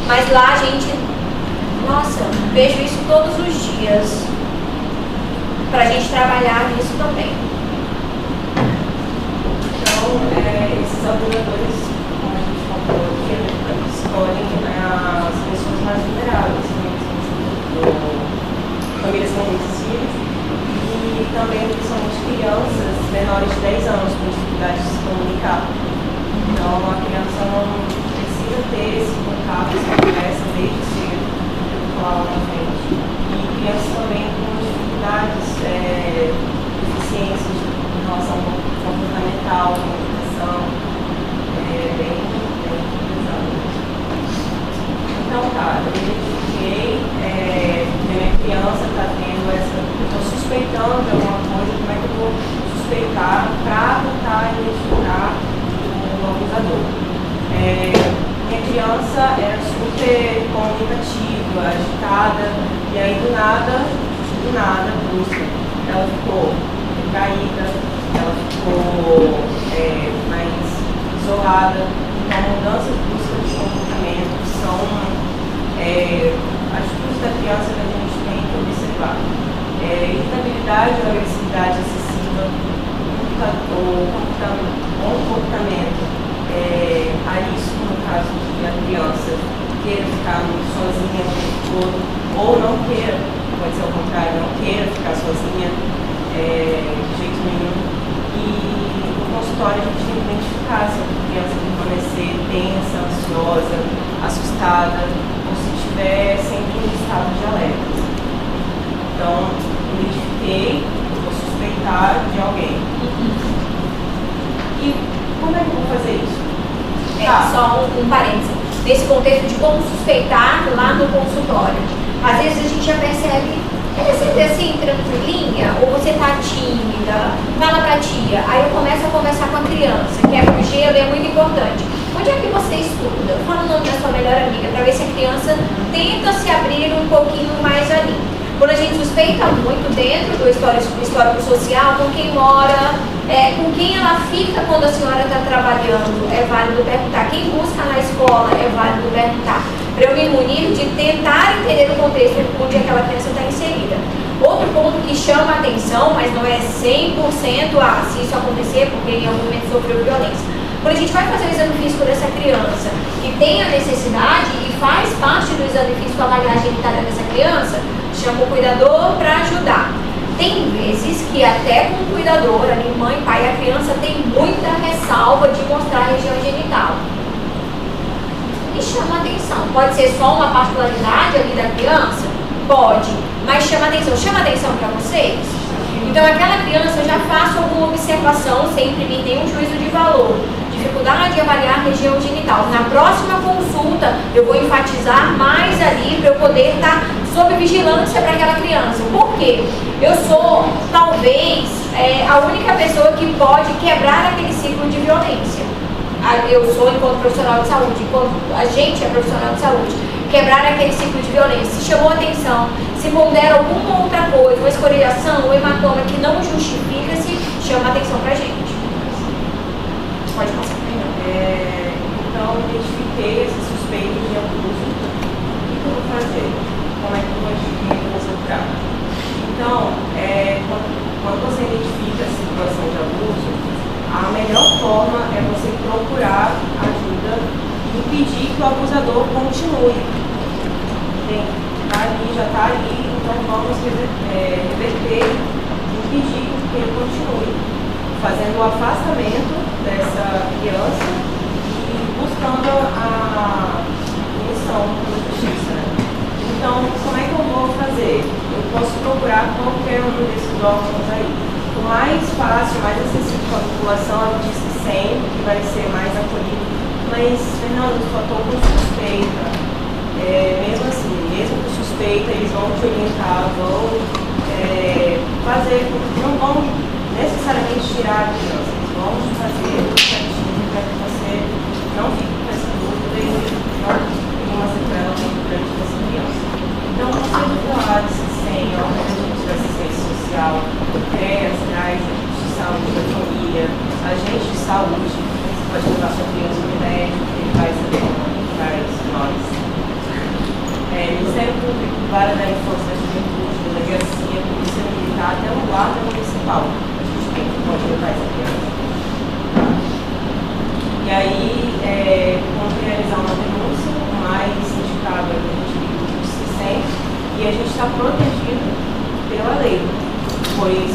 mas lá a gente, nossa, vejo isso todos os dias. Pra gente trabalhar nisso também. Então, esses abusadores, como a gente falou aqui, escolhem as pessoas mais vulneráveis, famílias com muitos filhos, e também, principalmente, crianças menores de 10 anos com dificuldade de se comunicar. Então, a criança não precisa ter esse contato, essa conversa desde cedo, eu vou falar lá na frente. E crianças também com dificuldades, deficiências em relação ao comportamental, comunicação, bem pesado. Então, tá, eu identifiquei, minha criança está tendo estou suspeitando de alguma coisa, como é que eu vou suspeitar para tentar identificar o abusador? Minha criança era super comunicativa, agitada, e aí do nada, brusca, ela ficou caída, ela ficou mais isolada. Então, mudanças bruscas de comportamento são atitudes da criança que a gente tem que observar. Irritabilidade ou agressividade excessiva, o comportamento ali criança queira ficar sozinha o tempo todo, ou não queira, pode ser ao contrário, não queira ficar sozinha de jeito nenhum. E no consultório a gente tem que identificar se a criança permanecer tensa, ansiosa, assustada, ou se estiver sempre em estado de alerta. Então, identifiquei, vou suspeitar de alguém. E como é que eu vou fazer isso? Só um parênteses. Nesse contexto de como suspeitar lá no consultório. Às vezes a gente já percebe, você assim, tranquilinha, ou você tá tímida, fala pra tia. Aí eu começo a conversar com a criança, que é o gelo, é muito importante. Onde é que você estuda? Fala o nome da sua melhor amiga, pra ver se a criança tenta se abrir um pouquinho mais ali. Quando a gente suspeita muito dentro do histórico social, com quem mora, com quem ela fica quando a senhora está trabalhando, é válido perguntar. Quem busca na escola, é válido perguntar. Para eu me munir de tentar entender o contexto onde aquela criança está inserida. Outro ponto que chama a atenção, mas não é 100% se isso acontecer, porque em algum momento sofreu violência. Quando a gente vai fazer o exame físico dessa criança e tem a necessidade e faz parte do exame físico avaliar a genitália dessa criança, chama o cuidador para ajudar. Tem vezes que até com o cuidador, ali, mãe, pai, a criança tem muita ressalva de mostrar a região genital. E chama atenção. Pode ser só uma particularidade ali da criança? Pode, mas chama atenção. Chama atenção para vocês? Então aquela criança, eu já faço alguma observação sem imprimir nenhum juízo de valor. Dificuldade de avaliar a região genital. Na próxima consulta, eu vou enfatizar mais ali para eu poder estar sob vigilância para aquela criança. Por quê? Eu sou, talvez, a única pessoa que pode quebrar aquele ciclo de violência. Eu sou, enquanto profissional de saúde, enquanto a gente é profissional de saúde, quebrar aquele ciclo de violência. Se chamou atenção, se pondera alguma outra coisa, uma escoriação, um hematoma que não justifica-se, chama atenção para a gente. Pode passar para mim. Então, identifiquei esse suspeito de abuso. O que eu vou fazer? Como é que eu vou resultar? Então, quando você identifica a situação de abuso, a melhor forma é você procurar ajuda e impedir que o abusador continue. Entende? Já está ali, então vamos reverter, impedir que ele continue, fazendo o afastamento dessa criança e buscando a punição pela justiça. Então, como é que eu vou fazer? Eu posso procurar qualquer um desses órgãos aí. O mais fácil, mais acessível para a população é o Disque 100, que vai ser mais acolhido. Mas, Fernando, só estou com suspeita. Mesmo assim, mesmo com suspeita, eles vão te orientar, vão fazer, não vão necessariamente tirar a criança, eles vão fazer o certinho para que você não fique com essa dúvida e não tenha uma sequela muito grande dessa criança. Então, você falar desse 100, órgãos de assistência social, CREAS, CRAS, agente de saúde da família, agente de saúde, você pode levar sua criança no médico, ele vai saber como faz nós. Ministério Público, Vara da Infância e da Juventude, Delegacia, Polícia Militar, até o Guarda Municipal. A gente tem que pode levar essa criança. E aí, quando realizar uma denúncia, o mais indicado é que a gente liga o Disque 100 e a gente está protegido pela lei, pois,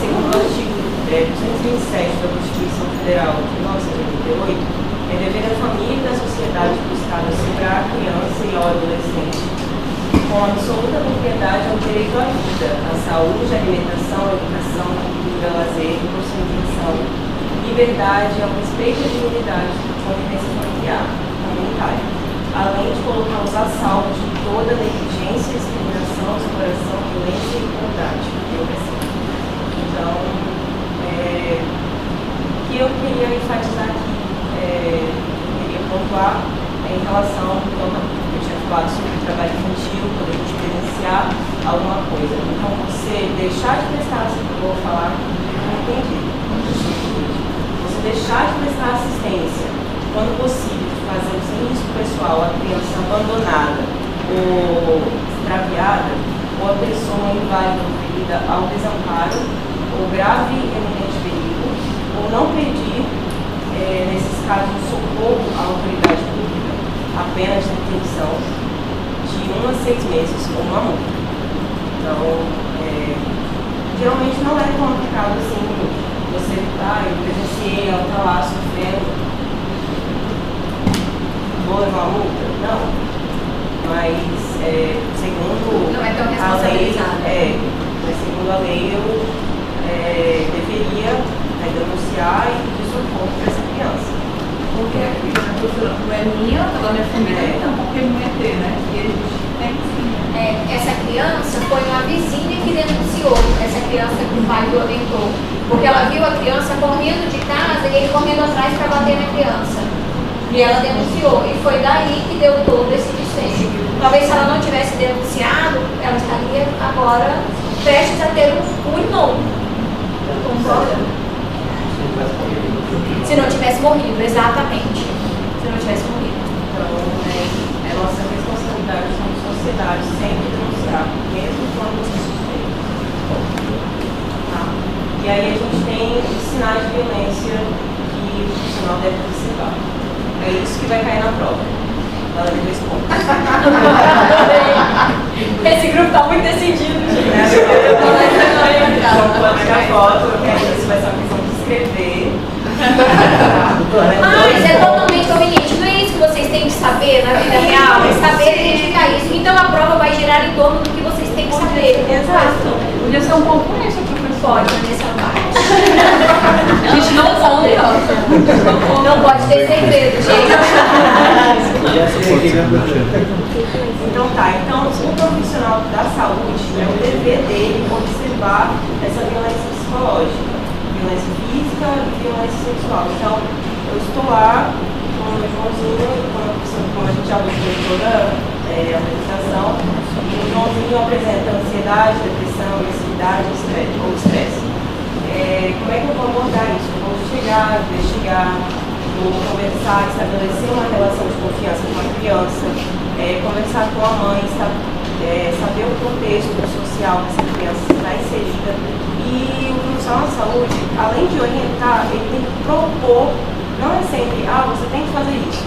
segundo o artigo 227 da Constituição Federal de 1988, é dever da família e da sociedade buscar assegurar a criança e ao adolescente com absoluta propriedade ao direito à vida, à saúde, à alimentação, à educação, à cultura, ao lazer, à conscientização, liberdade, ao respeito à dignidade, à convivência familiar, comunitária, além de colocá-los a salvo de toda negligência, discriminação, exploração, violência e crueldade. Então, o que eu queria enfatizar aqui, queria pontuar em relação, eu tinha falado sobre o trabalho infantil, quando a gente presenciar alguma coisa. Então, você deixar de prestar, eu vou falar, não entendi, você deixar de prestar assistência, quando possível, de fazer o sem risco pessoal, a criança abandonada ou extraviada, ou a pessoa inválida ou ferida ao desamparo, ou grave e eminente perigo, ou não pedir, nesses casos, socorro à autoridade pública, apenas pena de detenção de 1 a 6 meses ou uma multa. Então, geralmente não é complicado assim, você, eu presenciei, ela está lá sofrendo, vou levar uma multa? Não. Mas, segundo não é tão a lei, responsabilizado. mas segundo a lei, eu deveria denunciar e pedir socorro para essa criança. Porque a criança não é minha, pela minha família, então porque não é ter, né? E a gente tem sim. Essa criança foi uma vizinha que denunciou essa criança que o pai violentou. Porque ela viu a criança correndo de casa e ele correndo atrás para bater na criança. E ela denunciou. E foi daí que deu todo esse desfecho. Talvez se ela não tivesse denunciado, ela estaria agora prestes a ter um irmão. Concorda? Se não tivesse morrido, exatamente. Se não tivesse morrido. Então, é nossa responsabilidade como sociedade sempre denunciar, mesmo quando você suspeita. Tá? E aí a gente tem os sinais de violência que o profissional deve observar. É isso que vai cair na prova. Ela de 2 pontos. Esse grupo está muito decidido, gente. Vamos colocar a foto, porque isso vai ser uma questão de escrever. Mas é totalmente conveniente. Não é isso que vocês têm que saber na vida real, é saber identificar isso. Então a prova vai girar em torno do que vocês têm que saber. Exato. Podia ser um concorrente, professor. Pode, nessa parte. A gente não conta. Não pode ter segredo, gente. Então então o profissional da saúde, o dever dele observar essa violência psicológica, violência física e violência sexual. Então, eu estou lá com o meu Joãozinho, como a gente já viu toda a apresentação, e o Joãozinho apresenta ansiedade, depressão, agressividade ou estresse. Como é que eu vou abordar isso? Eu vou chegar, investigar, vou conversar, estabelecer uma relação de confiança com a criança, conversar com a mãe, saber o contexto social que essa criança está inserida. E o profissional de saúde, além de orientar, ele tem que propor, não é sempre, você tem que fazer isso.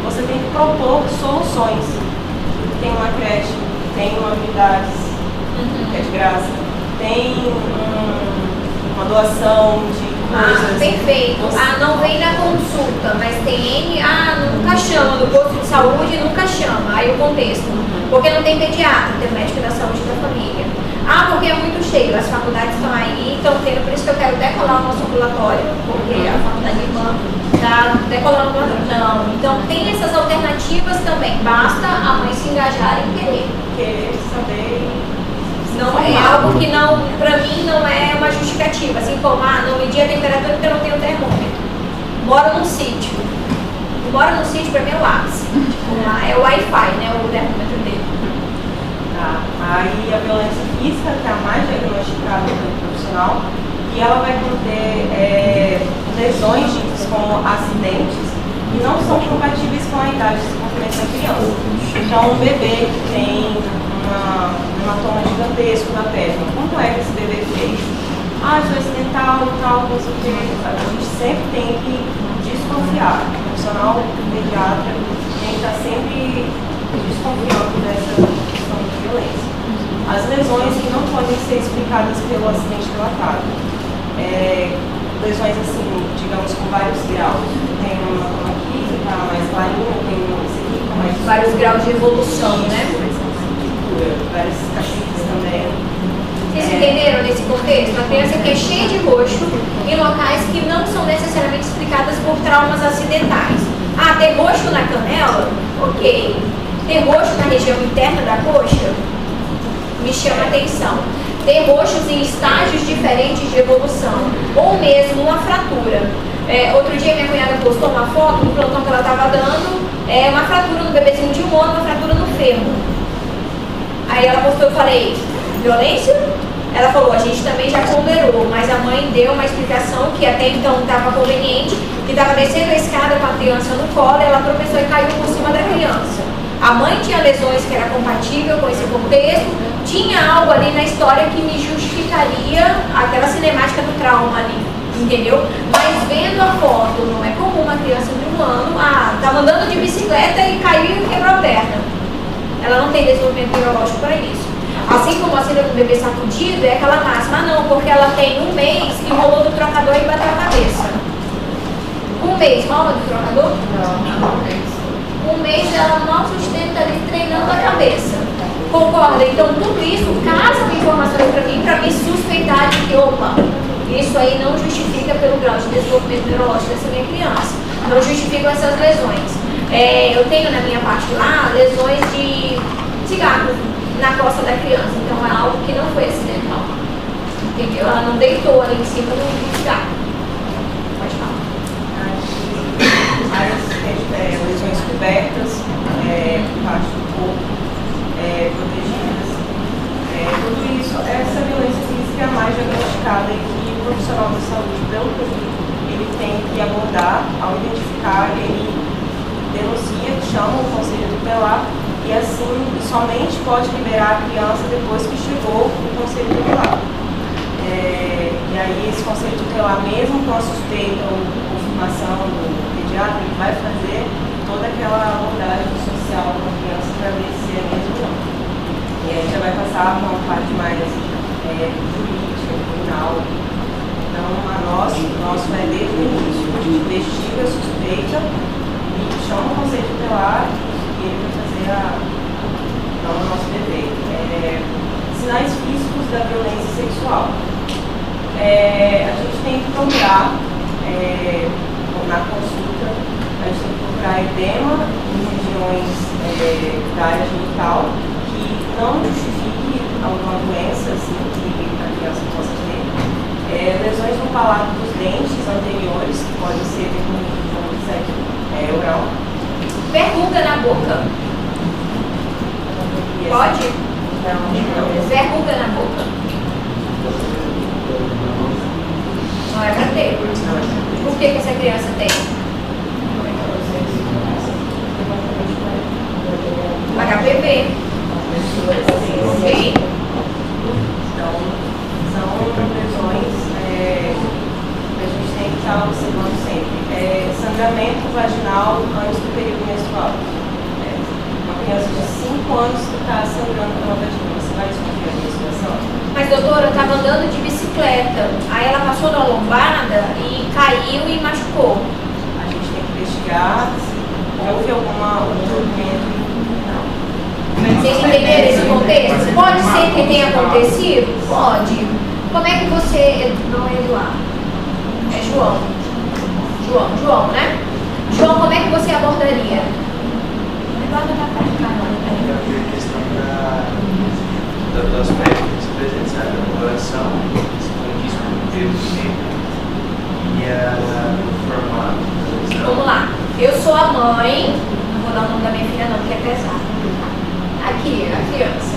Você tem que propor soluções. Tem uma creche, tem uma unidade que é de graça, tem uma doação de coisas. Perfeito. Não vem na consulta, mas tem nunca chama, do posto de saúde nunca chama. Aí o contexto. Porque não tem pediatra, tem médico da saúde da família. Porque é muito cheio, as faculdades estão aí, estão tendo, por isso que eu quero decolar o nosso ambulatório, porque a faculdade irmã está decolando o ambulatório. Não, então tem essas alternativas também, basta a mãe se engajar em querer. Querer saber. Não é algo que não, pra mim, não é uma justificativa, assim como, não medi a temperatura porque eu não tenho termômetro. Moro num sítio. Moro num sítio pra mim é o ápice. Lá é o Wi-Fi, né, o termômetro dele. Tá. Aí a violência física, que é a mais diagnosticada pelo profissional, e ela vai conter lesões ditas como acidentes e não são compatíveis com a idade de desenvolvimento da criança. Então, um bebê que tem um hematoma gigantesco na perna, como é que esse bebê fez? Foi acidental e tal, não sei o que. A gente sempre tem que desconfiar. O profissional pediatra tem que estar sempre desconfiando dessa questão de violência. As lesões que não podem ser explicadas pelo acidente relatado. Lesões assim, digamos, com vários graus. Tem uma aqui que está mais clarinha, tem esse aqui que está mais... Vários graus de evolução, né? Várias cacifes também. Vocês entenderam nesse contexto? A criança que é cheia de roxo em locais que não são necessariamente explicadas por traumas acidentais. Ter roxo na canela? Ok. Ter roxo na região interna da coxa? Me chama a atenção. Ter roxos em estágios diferentes de evolução. Ou mesmo uma fratura. Outro dia minha cunhada postou uma foto do plantão que ela estava dando, uma fratura no bebezinho de 1 ano, uma fratura no fêmur. Aí ela postou, eu falei, violência? Ela falou, a gente também já ponderou, mas a mãe deu uma explicação que até então estava conveniente, que estava descendo a escada com a criança no colo, ela tropeçou e caiu por cima da criança. A mãe tinha lesões que era compatível com esse contexto, tinha algo ali na história que me justificaria aquela cinemática do trauma ali, entendeu? Mas vendo a foto, não é comum uma criança de 1 ano, estava andando de bicicleta e caiu tem desenvolvimento neurológico para isso. Assim como a síndrome do bebê sacudido é aquela máxima, não, porque ela tem um mês e rolou do trocador e bateu a cabeça. Um mês, rola do trocador? Não. Um mês ela mal sustenta ali treinando a cabeça. Concorda? Então tudo isso casa informações para mim suspeitar de que, opa, isso aí não justifica pelo grau de desenvolvimento neurológico dessa minha criança. Não justificam essas lesões. Eu tenho na minha parte lá lesões de cigarro na costa da criança, então é algo que não foi acidental. Entendeu? Ela não deitou ali em cima do cigarro. Pode falar. As lesões cobertas, parte do corpo, protegidas. Tudo isso, essa violência física é a mais diagnosticada e que o profissional da saúde, pelo que eu vi, ele tem que abordar, ao identificar, ele denuncia, chama o conselho tutelar e assim somente pode liberar a criança depois que chegou o conselho tutelar. E aí esse conselho tutelar, mesmo com a suspeita ou confirmação do pediatra, ele vai fazer toda aquela abordagem social com a criança para ver se é mesmo ou não. E aí já vai passar para uma parte mais jurídica, criminal. Então nosso é desde o início, a gente investiga a suspeita e chama o conselho tutelar e ele vai fazer o nosso dever. Sinais físicos da violência sexual. A gente tem que procurar, na consulta, a gente tem que procurar edema em regiões da área genital que não justifique alguma doença assim, que a criança possa ter. Lesões no palato dos dentes anteriores, que podem ser decorrentes de um sexo oral. Verruga na boca. Pode? Não. Verruga na boca. Não é pra ter. Por que essa criança tem? HPV. Ok. Então, são lesões que a gente tem que estar observando sempre. Sangramento vaginal antes do período menstrual. Uma criança de 5 anos que está sangrando pela vagina, você vai desconfiar da situação? Mas, doutora, eu estava andando de bicicleta, aí ela passou da lombada e caiu e machucou. A gente tem que investigar se houve algum movimento. Vocês entenderam esse contexto? Pode ser que tenha acontecido? Pode. Como é que você... Não é Eduardo. É João. João, né? João, como é que você abordaria? Eduardo está pra cá, Eu vi a questão das médicas presentes na oração, disco do Deus e o formato. Vamos lá. Eu sou a mãe, não vou dar o nome da minha filha não, porque é pesado. Aqui, a criança.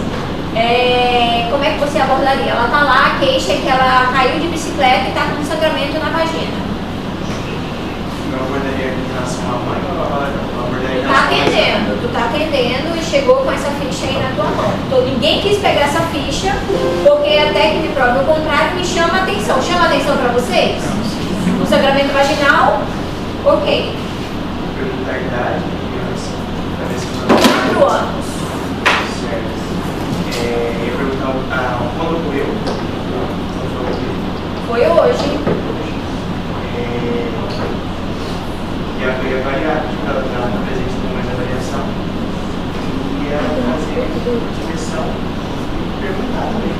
Como é que você abordaria? Ela tá lá, a queixa é que ela caiu de bicicleta e tá com sangramento na vagina. Eu abordaria em relação à mãe ou abordaria em relação Tu tá atendendo e chegou com essa ficha aí na tua mão. Então ninguém quis pegar essa ficha, porque até que me prove o contrário, me chama a atenção. Chama a atenção pra vocês? O sangramento vaginal? Ok. Perguntar a idade da criança, para ver se 4 anos. Certo. Eu perguntar quando ocorreu? Foi hoje. E a variar, ela está presente no momento da avaliação. E ela fazer a inspeção e perguntar também.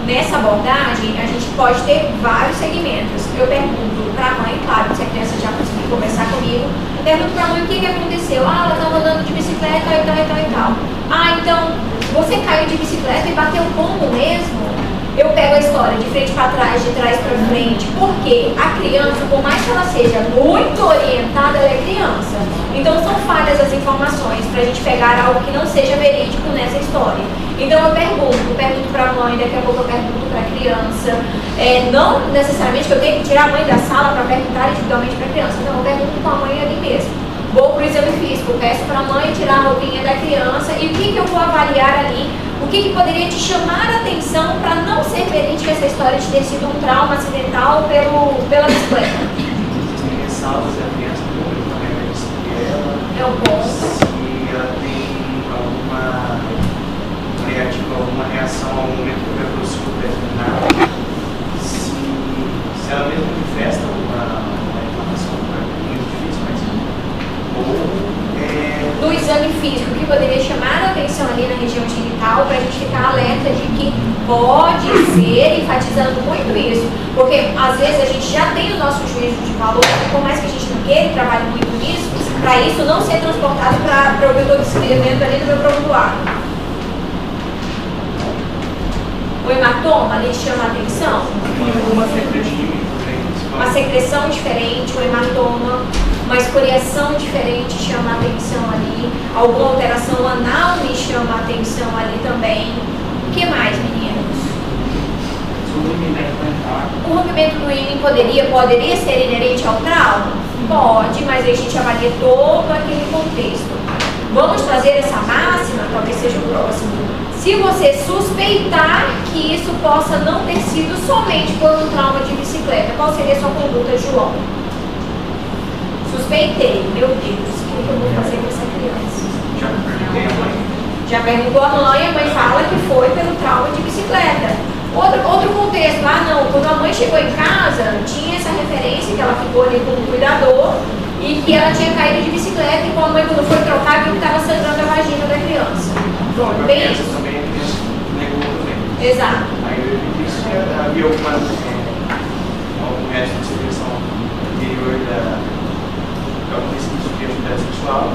Nessa abordagem, a gente pode ter vários segmentos. Eu pergunto para a mãe, claro, se a criança já conseguiu conversar comigo, eu pergunto para a mãe o que aconteceu. Ela estava andando de bicicleta e tal. Então, você caiu de bicicleta e bateu como mesmo? Eu pego a história de frente para trás, de trás para frente, porque a criança, por mais que ela seja muito orientada, ela é criança. Então são falhas as informações para a gente pegar algo que não seja verídico nessa história. Então eu pergunto para a mãe, daqui a pouco eu pergunto para a criança. Não necessariamente que eu tenho que tirar a mãe da sala para perguntar individualmente para a criança, não, eu pergunto com a mãe ali mesmo. Vou para o exame físico, peço para a mãe tirar a roupinha da criança e o que eu vou avaliar ali, o que poderia te chamar a atenção para não ser verídica essa história de ter sido um trauma acidental pela bicicleta. Existem ressalvas da criança, também vai descobrir ela. É um ponto. Se ela tem No exame físico, que poderia chamar a atenção ali na região genital, para a gente ficar alerta de que pode ser, enfatizando muito isso, porque às vezes a gente já tem o nosso juízo de valor, e por mais que a gente não queira, trabalhe muito nisso, para isso não ser transportado para o que eu estou descrevendo ali no meu prontuário. O hematoma ali chama a atenção? Uma secreção diferente, o hematoma, uma escoriação diferente chama a atenção ali, alguma alteração anal me chama a atenção ali também. O que mais, meninos? O rompimento do ímã poderia ser inerente ao trauma? Pode, mas aí a gente avalia todo aquele contexto. Vamos trazer essa máxima, talvez seja o próximo. Se você suspeitar que isso possa não ter sido somente por um trauma de bicicleta, qual seria a sua conduta, João? Suspeitei, meu Deus, o que eu vou fazer com essa criança? Já perguntei a mãe. Já perguntou a mãe, a mãe fala que foi pelo trauma de bicicleta. Outro contexto, não, quando a mãe chegou em casa, tinha essa referência que ela ficou ali com o cuidador e que ela tinha caído de bicicleta e com a mãe, quando foi trocar, viu que estava sangrando a vagina da criança. Pronto, bem a criança também, a criança negou também. Exato. Aí eu disse que havia algum resto de secreção anterior da princípio de atividade sexual,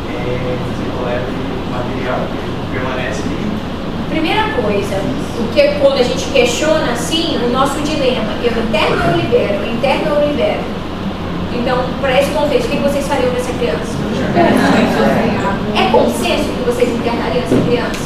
fazer coleta de material que permanece ali. Primeira coisa, porque quando a gente questiona assim, o nosso dilema, eu interno ou libero, interno ou libero. Então, para esse contexto, o que vocês fariam com essa criança? É consenso que vocês internariam essa criança?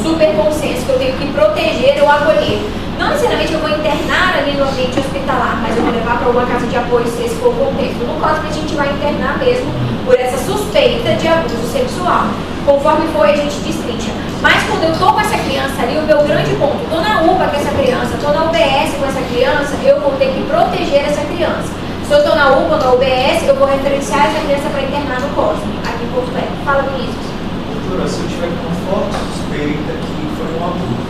Super consenso, que eu tenho que proteger ou acolher. Não necessariamente eu vou internar ali no ambiente hospitalar, mas eu vou levar para uma casa de apoio, se esse for o contexto. No caso, a gente vai internar mesmo por essa suspeita de abuso sexual. Conforme foi, a gente destrincha. Mas quando eu estou com essa criança ali, o meu grande ponto, estou na UPA com essa criança, estou na UBS com essa criança, eu vou ter que proteger essa criança. Se eu estou na UPA, na UBS, eu vou referenciar essa criança para internar no COSME, aqui em Porto Velho. Fala, Vinícius. Doutora, se eu tiver com forte suspeita que foi um abuso,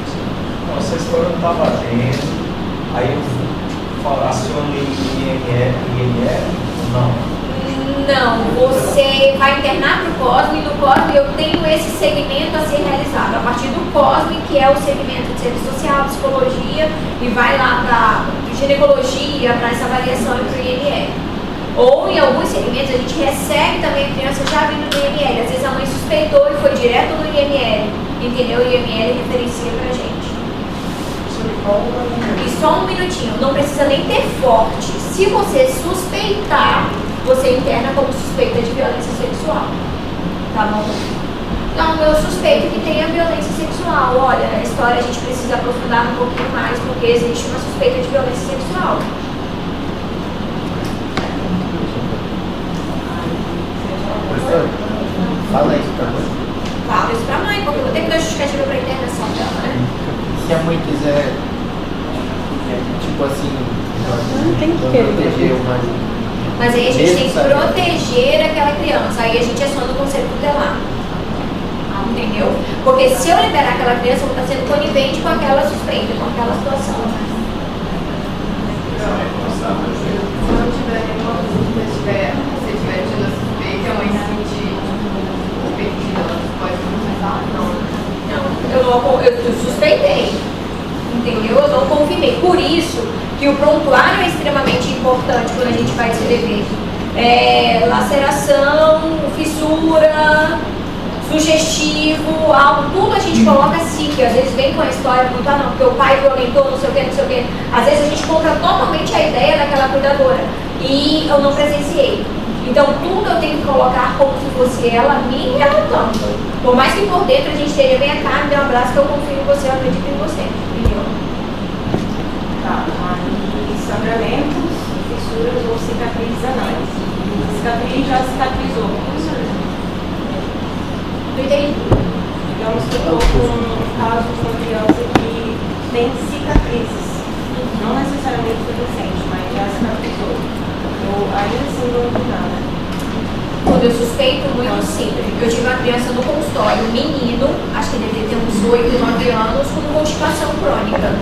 essa história não está batendo, aí eu acionei INR, não? Não, você vai internar para o COSME e no COSME eu tenho esse segmento a ser realizado. A partir do COSME, que é o segmento de serviço social, psicologia, e vai lá para ginecologia, para essa avaliação e para o IML. Ou em alguns segmentos a gente recebe também crianças já vindo do IML. Às vezes a mãe suspeitou e foi direto no IML, entendeu? O IML referencia para a gente. E só um minutinho, não precisa nem ter forte. Se você suspeitar, você interna como suspeita de violência sexual. Tá bom? Não, eu suspeito que tenha violência sexual. Olha, a história a gente precisa aprofundar um pouquinho mais, porque existe uma suspeita de violência sexual. Fala isso pra mãe. Fala isso pra mãe, porque eu vou ter que dar justificativa pra internação dela, né? Se a mãe quiser, tipo assim, tem que querer proteger o marido. Mas aí a gente tem que Mesmo sabendo. proteger aquela criança. Aí a gente aciona o conselho tutelar. Entendeu? Porque se eu liberar aquela criança, eu vou estar sendo conivente com aquela suspeita, com aquela situação. Se não tiver nenhuma dúvida, se tiver tido a suspeita, a mãe se sentir ofendida, ela pode processar? Não. Eu suspeitei. Entendeu? Eu não confirmei. Por isso que o prontuário é extremamente importante quando a gente vai escrever. Laceração, fissura, sugestivo, algo, tudo a gente coloca assim, que às vezes vem com a história muito, não, porque o pai violentou, não sei o que, não sei o que. Às vezes a gente compra totalmente a ideia daquela cuidadora e eu não presenciei. Então tudo eu tenho que colocar como se fosse ela me relatando. Por mais que por dentro a gente esteja bem a cara, me dê um abraço que eu confio em você, eu acredito em você. Entendeu? Tá, aí sangramentos, fissuras ou cicatrizes anais. A cicatriz já cicatrizou. Não entendi. Digamos que eu estou com um caso de uma criança que tem cicatrizes. Não necessariamente foi recente, mas já cicatrizou. Eu ainda assim não vi nada. Quando eu suspeito muito, sim. Eu tive uma criança no consultório, um menino, acho que devia ter uns 8, 9 anos, com constipação crônica.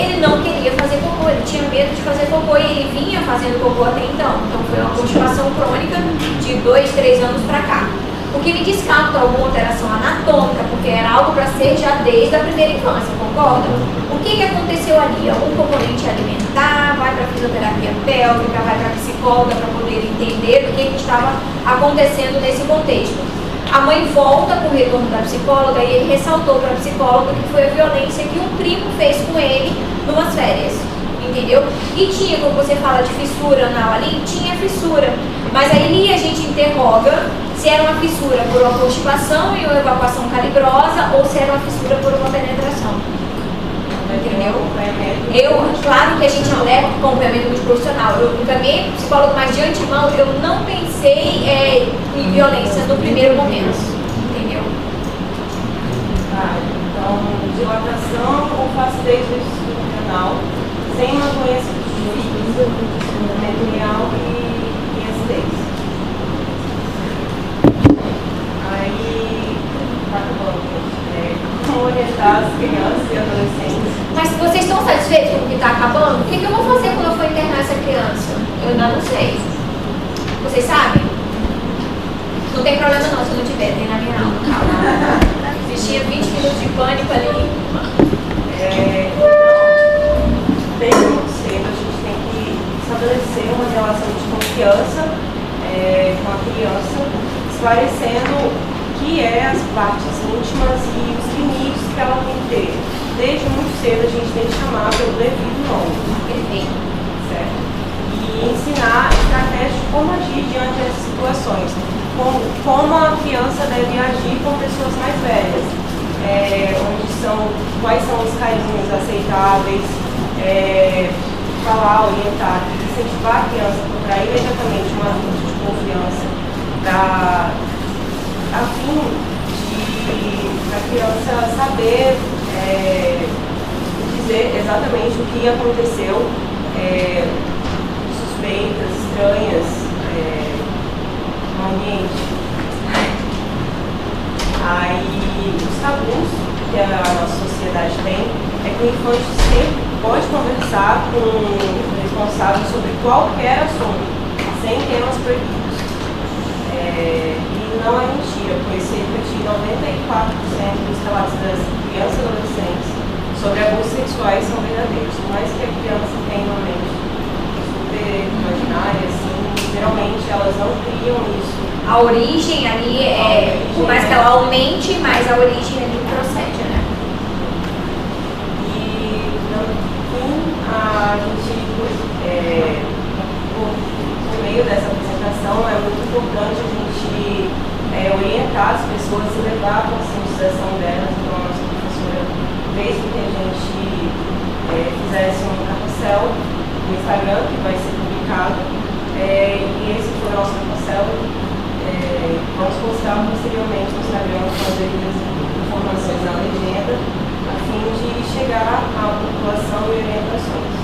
ele não queria fazer cocô, ele tinha medo de fazer cocô e ele vinha fazendo cocô até então. Então foi uma constipação crônica de 2, 3 anos para cá. O que me descarta alguma alteração anatômica, porque era algo para ser já desde a primeira infância, concorda? O que aconteceu ali? Um componente alimentar, vai para fisioterapia pélvica, vai para psicóloga para poder entender o que estava acontecendo nesse contexto. A mãe volta para o retorno da psicóloga e ele ressaltou para a psicóloga que foi a violência que um primo fez com ele numas férias, entendeu? E tinha, como você fala de fissura anal ali, tinha fissura. Mas aí a gente interroga se era uma fissura por uma constipação e uma evacuação calibrosa ou se era uma fissura por uma penetração. Entendeu? Claro que a gente não leva acompanhamento muito profissional. Eu encaminhei psicólogo, mas de antemão eu não pensei em violência no primeiro momento. Entendeu? Então, dilatação ou flacidez do estudo renal, sem uma doença medular e acidez. Aí, como orientar as crianças e adolescentes? Mas se vocês estão satisfeitos com o que está acabando, o que eu vou fazer quando eu for internar essa criança? Eu ainda não sei. Vocês sabem? Não tem problema não, se não tiver, tem na minha aula, calma. Existia 20 minutos de pânico ali. Desde muito cedo a gente tem que estabelecer uma relação de confiança com a criança, esclarecendo o que é as partes íntimas e os limites que ela tem que ter. Desde muito cedo a gente tem que chamar pelo devido nome. Certo? E ensinar estratégias de como agir diante dessas situações. Como a criança deve agir com pessoas mais velhas. Quais são os carinhos aceitáveis, falar, orientar, incentivar a criança a procurar imediatamente um adulto de confiança, a fim de a criança saber dizer exatamente o que aconteceu, suspeitas, estranhas no ambiente. Aí, os tabus que a nossa sociedade tem é que o infante sempre pode conversar com o responsável sobre qualquer assunto, sem temas proibidos. E não é mentira, pois cerca de 94% dos relatos das crianças e adolescentes sobre abusos sexuais são verdadeiros. Por mais que a criança tenha uma mente super imaginária, assim, geralmente elas não criam isso. A origem ali por mais que ela aumente, mas a origem ali procede, né? E, no fim, a gente, por meio dessa apresentação, é muito importante a gente orientar as pessoas e levar a conscientização delas. Então, a nossa professora fez com que a gente fizesse um carrossel no Instagram, que vai ser publicado, e esse foi o nosso carrossel. Vamos postar posteriormente no Instagram com as devidas informações na legenda, a fim de chegar à população e orientações.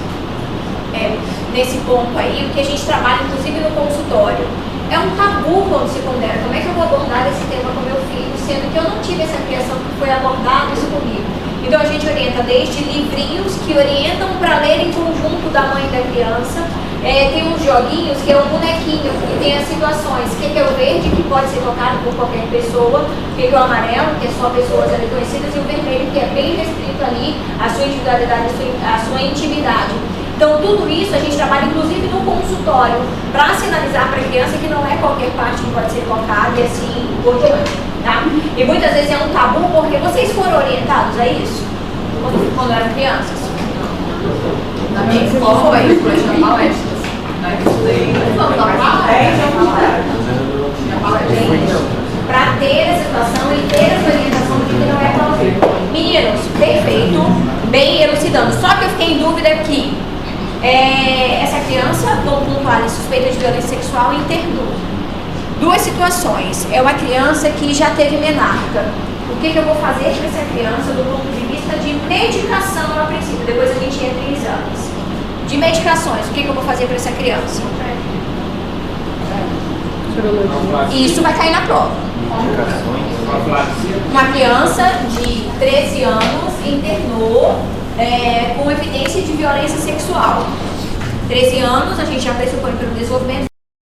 Nesse ponto aí, o que a gente trabalha, inclusive no consultório, é um tabu quando se pondera. Como é que eu vou abordar esse tema com meu filho, sendo que eu não tive essa criação que foi abordada isso comigo? Então a gente orienta desde livrinhos que orientam para ler em conjunto da mãe e da criança. Tem uns joguinhos que é um bonequinho que tem as situações. O que é o verde, que pode ser tocado por qualquer pessoa. O que é o amarelo, que é só pessoas ali conhecidas. E o vermelho, que é bem restrito ali a sua individualidade, a sua intimidade. Então tudo isso a gente trabalha inclusive no consultório para sinalizar para a criança que não é qualquer parte que pode ser tocada e assim por diante, tá? E muitas vezes é um tabu porque vocês foram orientados a isso quando eram crianças. Na minha escola foi na palestra. Para ter a situação e ter essa orientação de que não é plausível. Meninos, perfeito, bem elucidando. Só que eu fiquei em dúvida aqui. Essa criança, no ponto A, suspeita de violência sexual, internou. Duas situações. É uma criança que já teve menarca. O que eu vou fazer para essa criança do ponto de vista de medicação a princípio? Depois a gente entra em exames. De medicações, o que eu vou fazer para essa criança? Isso vai cair na prova. Uma criança de 13 anos internou com evidência de violência sexual. 13 anos, a gente já pressupõe pelo desenvolvimento